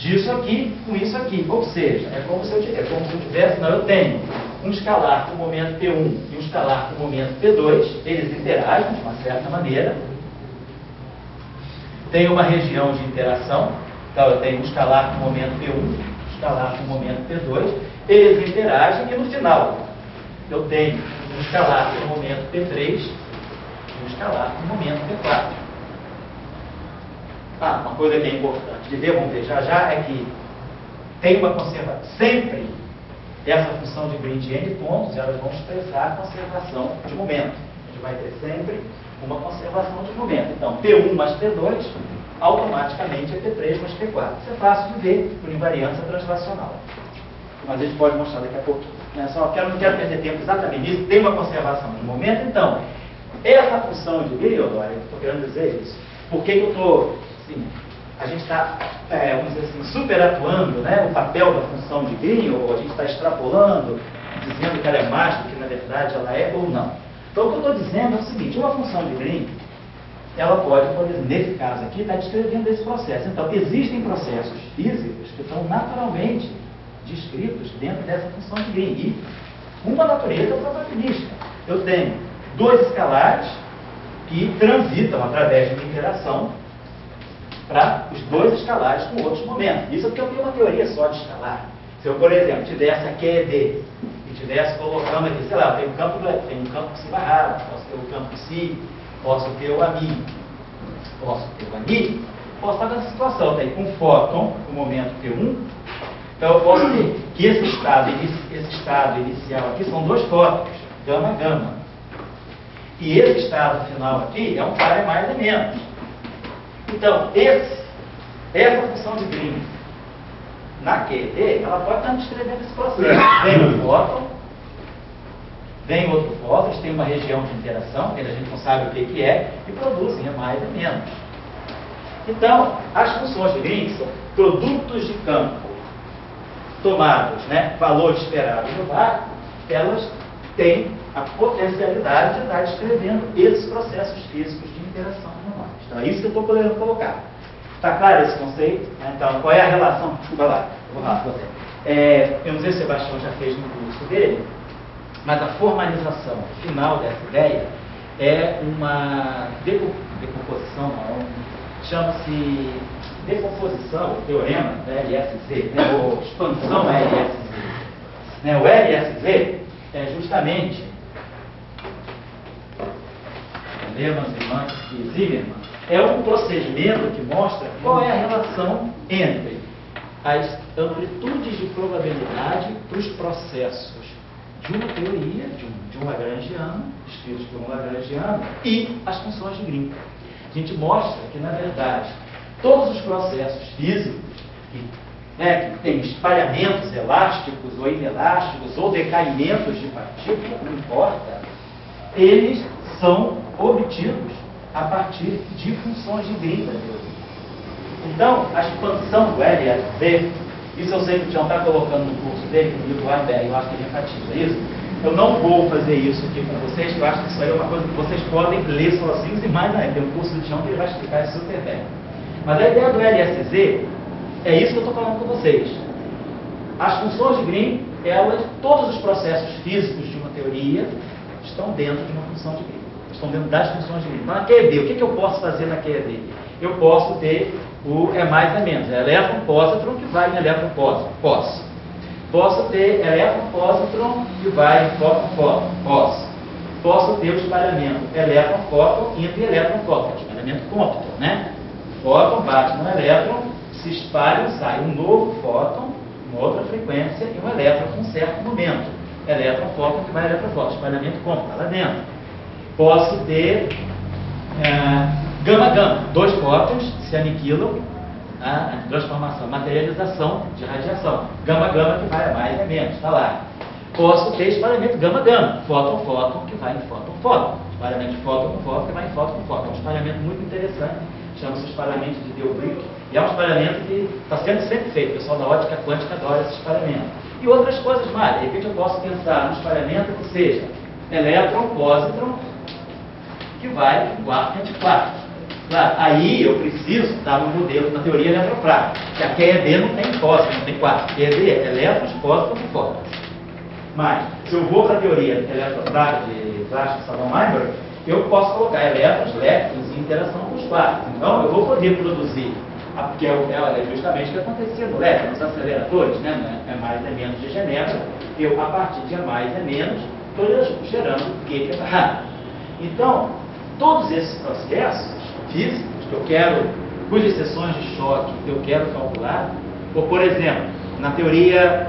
disso aqui com isso aqui. Ou seja, é como se eu tivesse, não, eu tenho um escalar com o momento P1 e um escalar com o momento P2, eles interagem de uma certa maneira. Tem uma região de interação, então eu tenho um escalar com o momento P1, um escalar com o momento P2, eles interagem e no final eu tenho um escalar com o momento P3 e um escalar com o momento P4. Uma coisa que é importante de ver, vamos ver já é que tem uma conservação. Sempre essa função de Green de n pontos, elas vão expressar a conservação de momento. A gente vai ter sempre uma conservação de momento. Então, P1 mais P2, automaticamente é P3 mais P4. Isso é fácil de ver por invariância translacional. Mas a gente pode mostrar daqui a pouquinho. Só não quero perder tempo exatamente nisso. Tem uma conservação de momento. Então, essa função de Green, olha, eu estou querendo dizer isso. Por que eu estou... a gente está, vamos dizer assim, superatuando, né, o papel da função de Green, ou a gente está extrapolando, dizendo que ela é mais do que na verdade ela é ou não. Então, o que eu estou dizendo é o seguinte: uma função de Green, ela pode, por exemplo, nesse caso aqui, estar descrevendo esse processo. Então, existem processos físicos que estão naturalmente descritos dentro dessa função de Green. E uma natureza probabilística. Eu tenho dois escalares que transitam através de uma interação para os dois escalares com outros momentos. Isso é porque eu tenho uma teoria só de escalar. Se eu, por exemplo, tivesse a QED e estivesse colocando aqui, sei lá, tem um campo psi barrado, posso ter o campo psi, posso ter o ami, posso estar nessa situação, tem um fóton, o momento P1, então eu posso ter que esse estado inicial aqui são dois fótons, gama, gama. E esse estado final aqui é um par é mais e menos. Então, essa função de Green na QED, ela pode estar descrevendo esse processo. Vem um fóton, vem outro fóton, eles têm uma região de interação, que a gente não sabe o que é, e produzem mais e menos. Então, as funções de Green são produtos de campo tomados, né, valor esperado no vácuo, elas têm a potencialidade de estar descrevendo esses processos físicos de interação normais. Então, é isso que eu estou podendo colocar. Está claro esse conceito? Então, qual é a relação? Desculpa lá, eu vou falar para você. Eu não sei se o Sebastião já fez no curso dele, mas a formalização final dessa ideia é uma decomposição, chama-se decomposição, o teorema da LSZ, né, ou expansão LSZ. Né, o LSZ é justamente Lehmann, e Zimmermann, é um procedimento que mostra qual é a relação entre as amplitudes de probabilidade para os processos de uma teoria, de um lagrangiano, descritos por um lagrangiano, e as funções de Green. A gente mostra que, na verdade, todos os processos físicos que têm espalhamentos elásticos ou inelásticos, ou decaimentos de partícula, não importa, eles são obtidos a partir de funções de Green da teoria. Então, a expansão do LSZ, isso eu sei que o Tião está colocando no curso dele, no livro Weinberg, eu acho que ele enfatiza isso. Eu não vou fazer isso aqui com vocês, que eu acho que isso aí é uma coisa que vocês podem ler sozinhos e mais ainda. Tem um curso do Tião que ele vai explicar isso super bem. Mas a ideia do LSZ é isso que eu estou falando com vocês. As funções de Green, todos os processos físicos de uma teoria estão dentro de uma função de Green. Estão dentro das funções de Green. Então, na QED, o que eu posso fazer na QED? Eu posso ter o é mais é menos, é elétron pósitron que vai em elétron pósitron. Posso ter elétron pósitron que vai em fóton fóton. Posso ter o espalhamento elétron fóton entre elétron fóton, espalhamento Compton, né? Fóton bate no elétron, se espalha, sai um novo fóton, uma outra frequência e um elétron com um certo momento. Elétron fóton que vai elétron fóton, espalhamento Compton, lá dentro. Posso ter gama-gama, dois fótons se aniquilam, a transformação, materialização de radiação. Gama-gama que vai a mais e a menos, está lá. Posso ter espalhamento gama-gama, fóton-fóton que vai em fóton-fóton. Espalhamento de fóton com fóton que vai em fóton com fóton. É um espalhamento muito interessante, chama-se espalhamento de Deauville, e é um espalhamento que está sendo sempre feito. O pessoal da ótica quântica adora esse espalhamento. E outras coisas mais. De repente eu posso pensar num espalhamento que seja elétron, pósitron, que vai em quarto antiquarto. Claro, aí eu preciso estar no modelo, na teoria eletroprática, que a QED não tem fósforo, não tem quatro. QED é elétrons, fósforos e fótons. Mas, se eu vou para a teoria eletroprática de plástico Salomon-Weinberg, eu posso colocar elétrons, léctrons em interação com os quartos. Então, eu vou poder produzir, porque é justamente o que acontecia no létron, nos aceleradores, né? É mais é menos de Genebra, eu, a partir de mais é menos, estou gerando G quebrado. Então, todos esses processos físicos que eu quero, cujas seções de choque eu quero calcular, ou, por exemplo, na teoria,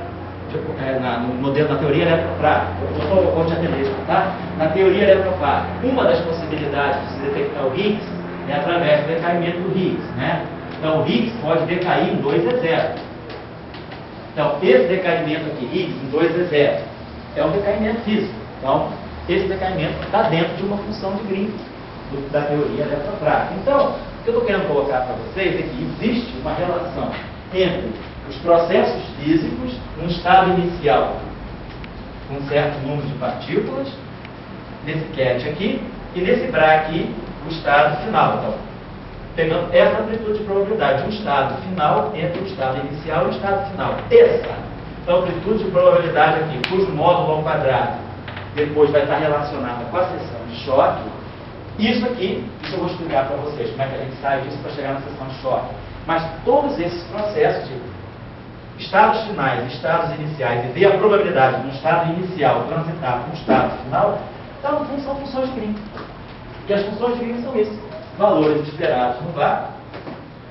no modelo da teoria eletroprática, eu vou te atender isso, tá? Na teoria eletroprática, uma das possibilidades de se detectar o Higgs é através do decaimento do Higgs, né? Então, o Higgs pode decair em 2E0. Então, esse decaimento aqui, Higgs em 2E0, é um decaimento físico. Então, esse decaimento está dentro de uma função de Green da teoria eletroprática. Então, o que eu estou querendo colocar para vocês é que existe uma relação entre os processos físicos, um estado inicial com um certo número de partículas, nesse cat aqui, e nesse Bra aqui, o estado final. Então, pegando essa amplitude de probabilidade, um estado final entre o estado inicial e o estado final. Essa amplitude de probabilidade aqui, cujo módulo ao quadrado depois vai estar relacionada com a seção de choque, isso aqui, isso eu vou explicar para vocês, como é que a gente sai disso para chegar na seção de choque. Mas todos esses processos de estados finais, estados iniciais, e ver a probabilidade de um estado inicial transitar para um estado final, então, são funções de Green. Porque as funções de Green são isso, valores esperados no vácuo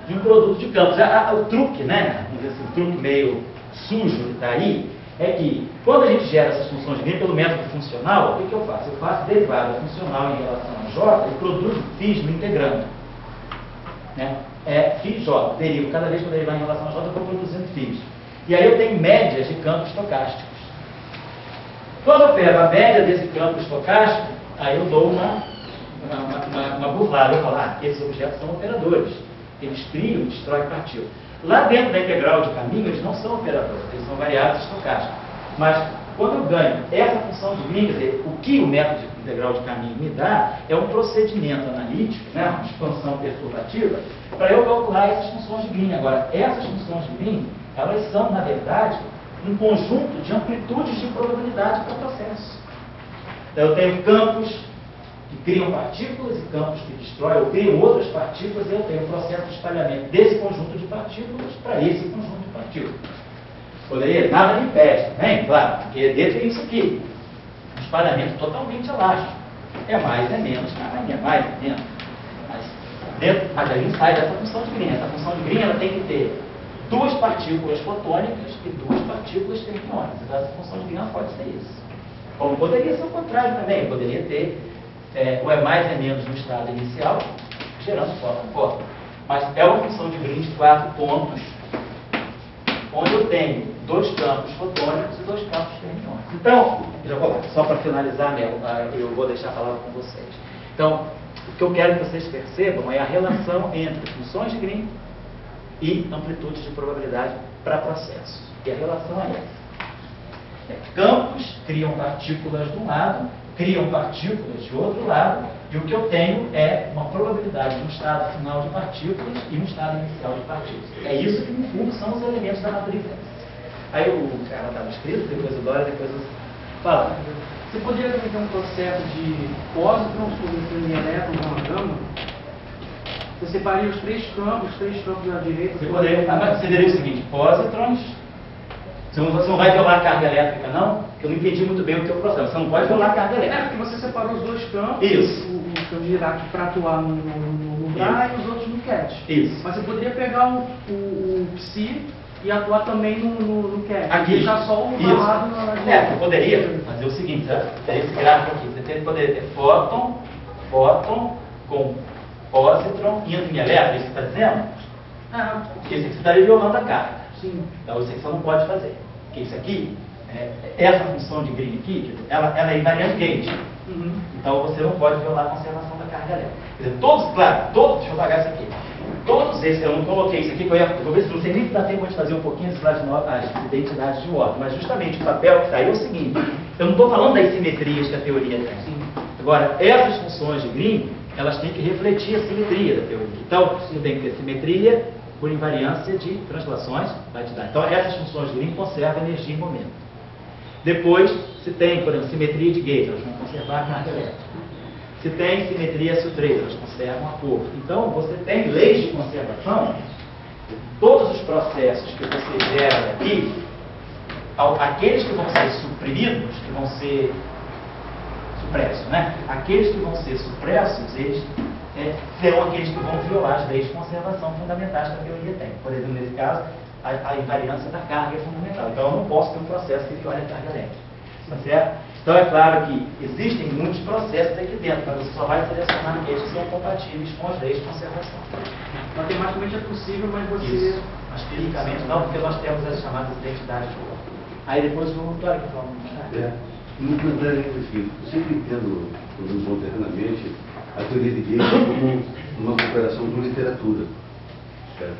de um produto de campos. O truque, né, vamos dizer assim, o truque meio sujo que está aí, é que quando a gente gera essas funções de Green pelo método funcional, o que eu faço? Eu faço derivada funcional em relação a J e produzo φ no integrando. Né? Φ J, derivo. Cada vez que eu derivar em relação a J, eu vou produzindo φ. E aí eu tenho médias de campos estocásticos. Quando eu pego a média desse campo estocástico, aí eu dou uma burlada. Eu falo, esses objetos são operadores. Eles criam e destroem partículas. Lá dentro da integral de caminho, eles não são operadores, eles são variáveis estocásticas. Mas, quando eu ganho essa função de Green, quer dizer, o que o método de integral de caminho me dá é um procedimento analítico, né, uma expansão perturbativa, para eu calcular essas funções de Green. Agora, essas funções de Green, elas são, na verdade, um conjunto de amplitudes de probabilidade para o processo. Então, eu tenho campos que criam partículas e campos que destroem ou criam outras partículas, e eu tenho o processo de espalhamento desse conjunto de partículas para esse conjunto de partículas. Poderia, nada me impede também, claro, porque dentro é isso aqui, um espalhamento totalmente elástico. É mais, é menos, é mais, é menos. Mas a gente sai dessa função de Green. Essa função de Green ela tem que ter duas partículas fotônicas e duas partículas fermiônicas. Então, essa função de Green não pode ser isso. Como poderia ser o contrário também, poderia ter o é mais é menos no estado inicial, gerando fóton. Mas é uma função de Green de 4 pontos, onde eu tenho dois campos fotônicos e dois campos fermiônicos. Então, já vou lá, só para finalizar, eu vou deixar a palavra com vocês. Então, o que eu quero que vocês percebam é a relação entre funções de Green e amplitudes de probabilidade para processos. E a relação é essa. Campos criam partículas de um lado, criam partículas de outro lado, e o que eu tenho é uma probabilidade de um estado final de partículas e um estado inicial de partículas. É isso que, no fundo, são os elementos da matriz. Aí o cara estava escrito, depois o Dória, depois o... Fala. Você poderia ter um processo de pósitrons sobre elétrons numa gama? Você separaria os três campos da direita... Você diria o seguinte, pósitrons... Você não vai violar a carga elétrica, não? Porque eu não entendi muito bem o teu processo. Você não pode violar a carga elétrica. Porque você separou os dois campos. Isso. O campo de Dirac para atuar no Bra e os outros no Cat. Isso. Mas você poderia pegar o Psi e atuar também no Cat. Aqui. Deixar só o lado na você poderia fazer o seguinte, teria esse gráfico aqui. Você poderia ter fóton com pósitron indo em elétron, isso que você está dizendo? Porque isso aqui você estaria violando a carga. Sim. Então, isso aqui você não pode fazer. Porque isso aqui, essa função de Green aqui, ela é invariante gauge. Então, você não pode violar a conservação da carga elétrica. Quer dizer, deixa eu apagar isso aqui. Todos esses, eu não coloquei isso aqui, eu vou ver se não sei nem se dá tempo de fazer um pouquinho as identidades de ordem, mas justamente o papel que está aí é o seguinte, eu não estou falando das simetrias que a teoria tem. Agora, essas funções de Green, elas têm que refletir a simetria da teoria. Então, você tem que ter simetria por invariância de translações, vai te dar. Então, essas funções de Green conservam energia e momento. Depois, se tem, por exemplo, simetria de gauge, elas vão conservar a carga elétrica. Se tem simetria S3, elas conservam a cor. Então, você tem leis de conservação. Todos os processos que você gera aqui, aqueles que vão ser suprimidos, que vão ser supressos, né? Aqueles que vão ser supressos, eles serão aqueles que vão violar as leis de conservação fundamentais que a teoria tem. Por exemplo, nesse caso, a invariância da carga é fundamental. Então, eu não posso ter um processo que viole a carga elétrica. Tá certo? Então, é claro que existem muitos processos aqui dentro, mas você só vai selecionar aqueles que são compatíveis com as leis de conservação. Matematicamente é possível, mas você... Isso. Mas fisicamente não, porque nós temos as chamadas identidades de cor. Aí depois o Vitório que fala No comentário é o seguinte: eu sempre entendo, internamente, a teoria de Gauge como uma cooperação com literatura. Certo?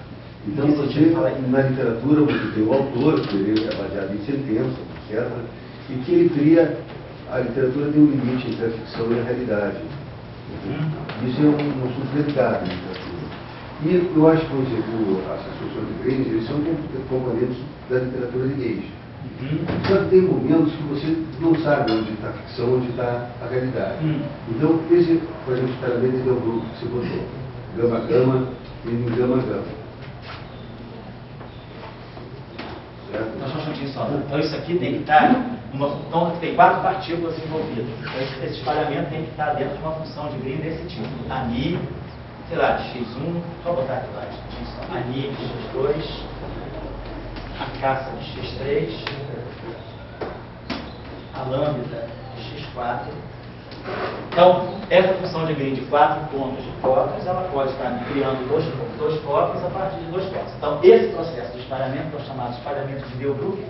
Então, você, na literatura, você tem o autor, que ele é baseado em sentença, etc., e que ele cria, a literatura tem um limite entre a ficção e a realidade. Isso é um assunto delicado na literatura. E eu acho que, por exemplo, as associações de Green, eles são componentes da literatura de Gauge. Só que tem momentos que você não sabe onde está a ficção, onde está a realidade. Então, esse, por exemplo, experimento é o grupo que você botou. Gama-gama e gama-gama. Nós vamos juntinho só. Então, isso aqui tem que estar... Então, tem 4 partículas envolvidas. Então, esse espalhamento tem que estar dentro de uma função de Green desse tipo. ANI, sei lá, X1, só botar aqui lá, ANI de X2, a caça de X3, a lambda de X4. Então, essa função de Green de 4 pontos de focos, ela pode estar criando dois focos a partir de 2 focos. Então, esse processo de espalhamento, que é chamado espalhamento de Delbruck,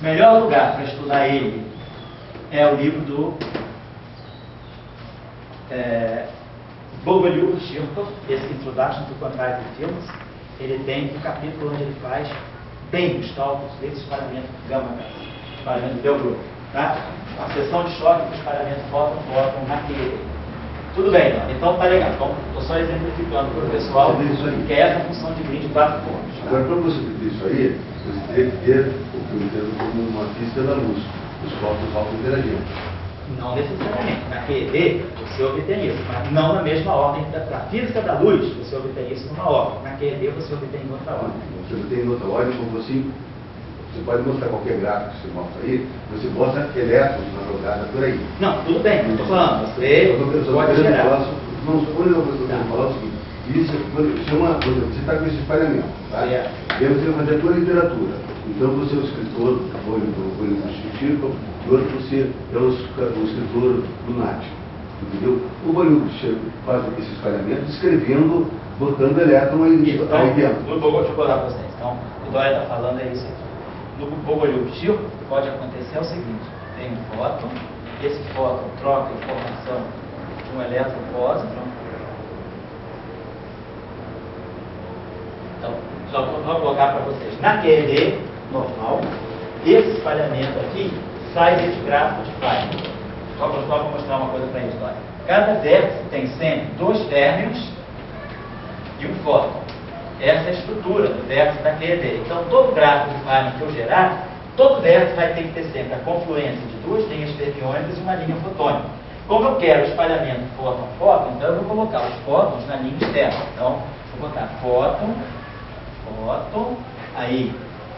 o melhor lugar para estudar ele é o livro do Bogolyub-Shirkov, esse Introduction to Quantitative Fields. Ele tem um capítulo onde ele faz bem os cálculos desse espalhamento gama-gama, espalhamento de Delbruck. Tá? A seção de choque do espalhamento fóton-fóton na QED. Tudo bem, então tá legal. Então, estou só exemplificando para o pessoal que é essa função de Green de 4 pontos. Tá? Agora, para você ter isso aí, você teria que ter o que eu entendo como uma física da luz. Os fótons auto-interagindo. Não necessariamente. Na QED, você obtém isso, mas não na mesma ordem. Na física da luz, você obtém isso numa ordem. Na QED, você obtém em outra ordem. Você obtém em outra ordem, como assim. Você pode mostrar qualquer gráfico que você mostra aí, você mostra elétrons na jogada por aí. Não, tudo bem, não estou falando. Você pode gerar. Não, quando eu estou falando o seguinte, isso você está com esse espalhamento, tá? E aí você vai fazer a tua literatura. Então você é o escritor do Chico, e outro você é o escritor lunático. Entendeu? O Bogolyub faz esse espalhamento escrevendo, botando elétron aí dentro. Deixa eu contar para vocês. Então, o Dória está falando é isso aqui. No Bogolyub-Shirkov pode acontecer o seguinte: tem um fóton, esse fóton troca a informação de um elétron pósitron. Então, só vou colocar para vocês. Na QED normal, esse espalhamento aqui sai desse gráfico de Feynman. Só vou mostrar uma coisa para eles. Cada vértice tem sempre 2 términos e um fóton. Essa é a estrutura do vértice da QED. Então, todo gráfico de Feynman que eu gerar, todo vértice vai ter que ter sempre a confluência de 2 linhas fermiônicas e uma linha fotônica. Como eu quero o espalhamento fóton-fóton, então eu vou colocar os fótons na linha externa. Então, vou botar fóton, aí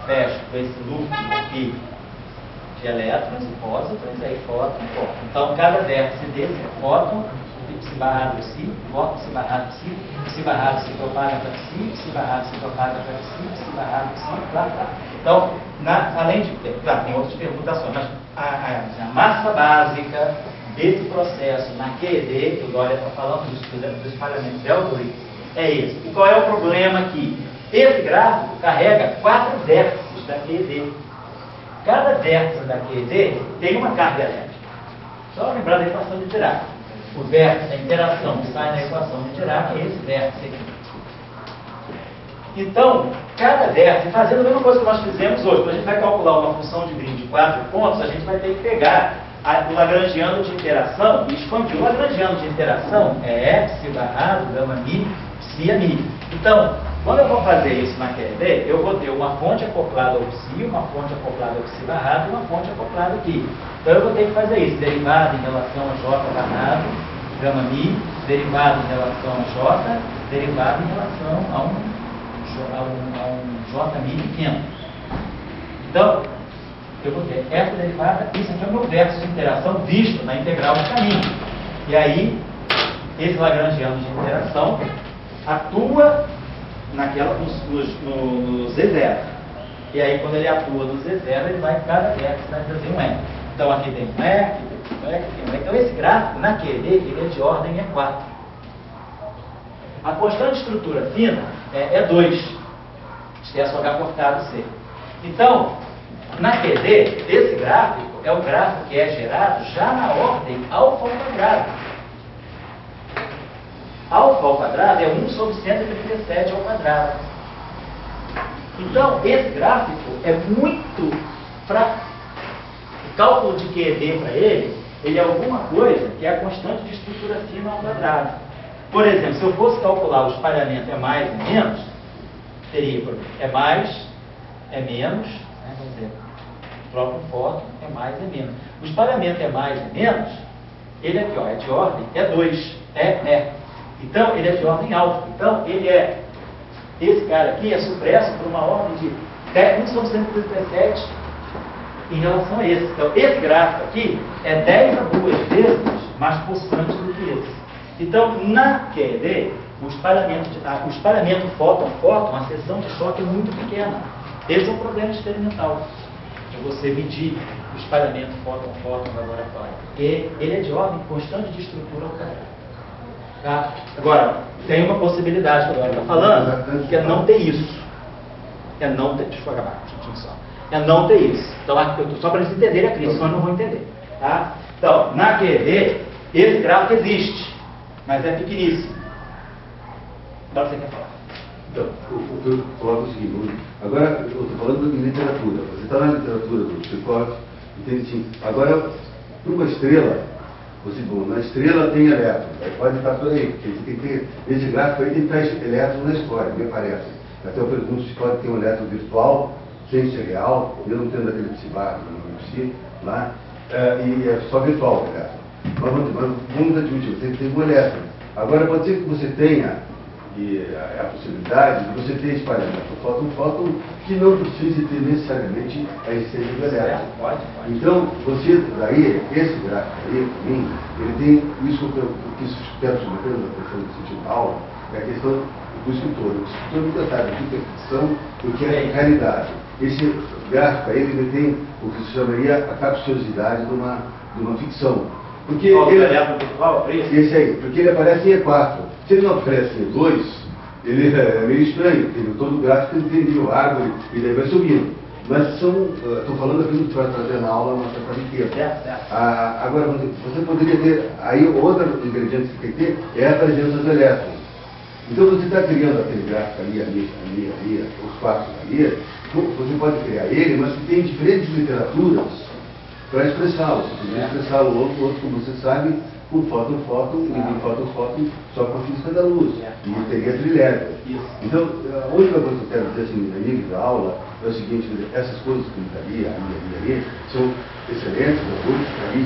fecho com esse núcleo aqui de elétrons e pósitrons, aí fóton. Então, cada vértice desse é fóton, psi barrado psi, fóton, psi barrado psi propaga para psi barrado se propaga para psi barrado psi, tá. Então, além de... Claro, tem outras permutações, mas a massa básica desse processo na QED, que o Dória está falando dos espalhamentos de Delbruck, é esse. E qual é o problema aqui? Esse gráfico carrega 4 vértices da QED. Cada vértice da QED tem uma carga elétrica. Só lembrar da equação de Dirac. O vértice, a interação que sai na equação de Dirac é esse vértice aqui. Então, cada vértice, fazendo a mesma coisa que nós fizemos hoje, quando a gente vai calcular uma função de Green de 4 pontos, a gente vai ter que pegar o lagrangiano de interação, expandiu. O lagrangiano de interação é Psi barrado, gama mi, Psi a mi. Então, quando eu vou fazer isso na QED, eu vou ter uma fonte acoplada ao Psi, uma fonte acoplada ao Psi barrado e uma fonte acoplada aqui. Então eu vou ter que fazer isso, derivado em relação a J barrado, gama mi, derivado em relação a J, derivado em relação a um J mi pequeno. Então, eu vou ter essa derivada, isso aqui é o meu verso de interação visto na integral de caminho. E aí, esse lagrangiano de interação atua no Z0. E aí, quando ele atua no Z0, ele vai, cada verso vai trazer um E. Então, aqui tem um E, aqui tem um E, aqui tem um E. Então, esse gráfico, na QED, ele é de ordem E4. A constante de estrutura fina é 2. Excesso H cortado C. Então, na QED, esse gráfico é o gráfico que é gerado já na ordem alfa ao quadrado. Alfa ao quadrado é 1 sobre 137 ao quadrado. Então, esse gráfico é muito fraco. O cálculo de QED para ele é alguma coisa que é a constante de estrutura fina ao quadrado. Por exemplo, se eu fosse calcular o espalhamento é mais e menos, teria é mais, é menos, né, vamos dizer, o próprio fóton é mais e menos. O espalhamento é mais e menos, ele aqui ó, é de ordem, é 2, é. Então, ele é de ordem alfa. Então, esse cara aqui é supresso por uma ordem de 1 sobre 137 em relação a esse. Então, esse gráfico aqui é 10 a 2 vezes mais pulsante do que esse. Então, na QED, o espalhamento fóton-fóton, a seção de choque é muito pequena. Esse é um problema experimental, de você medir o espalhamento fóton-fóton no laboratório. Porque ele é de ordem constante de estrutura ao quadrado. Tá? Agora, tem uma possibilidade que eu estou falando, que é não ter isso. É não ter, deixa eu acabar, só. É não ter isso. Então, só para eles entenderem a crise, senão eu não vou entender. Tá? Então, na QED, esse gráfico existe, mas é pequeníssimo. Agora você quer falar. Então, eu coloco o seguinte, agora eu estou falando de literatura. Você está na literatura do Chekhov, entende assim, agora, para uma estrela, na estrela tem elétrons, pode estar por aí, porque você tem que ter, esse gráfico aí tem que estar elétrons na história, me parece. Até eu pergunto se pode ter um elétron virtual, sem ser real, eu não tendo aquele psibar, lá, e é só virtual o elétron. Mas vamos admitir, você tem um elétron. Agora pode ser que você tenha a possibilidade de você ter espalhamento fóton que não precise ter necessariamente a essência do elétron. Pode. Então, você, daí, esse gráfico aí, para mim, ele tem isso que eu quero submeter na questão do sentido da aula, é a questão do escritor. O escritor nunca sabe o que é ficção e o que é realidade. Esse gráfico aí, ele tem o que se chamaria a capciosidade de uma ficção. Porque esse aí, porque ele aparece em E4. Se ele não aparece em E2, ele é meio estranho, porque todo gráfico ele tem nível árvore e daí vai subindo. Mas estou falando aqui do que vai trazer na aula uma certa riqueza. Agora, você poderia ter, aí outro ingrediente que você tem que ter é a presença do elétron. Então você está criando aquele gráfico ali, os quatro ali, você pode criar ele, mas que tem diferentes literaturas para expressá-lo. Você poderia expressar o outro, como você sabe, com fóton, e fóton só com a física da luz. E teria trilhédrica. Então, a única coisa que eu quero dizer assim, no nível da aula é o seguinte, essas coisas que está ali, são excelentes, ali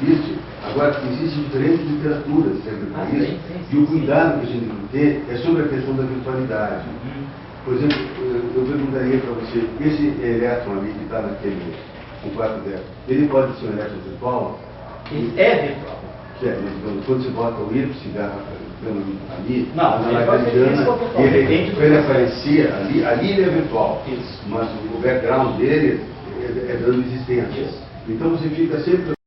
existe. Agora, existem diferentes literaturas sobre isso, e o cuidado que a gente tem que ter é sobre a questão da virtualidade. Por exemplo, eu perguntaria para você, esse elétron ali que está naquele, com 4 elétrons, ele pode ser um elétron virtual? Ele é virtual. Mas quando você bota o Y ali, não, na lagrangiana, ele aparecia ali ele é virtual. Isso. Mas o background dele é dando existência. Isso. Então você fica sempre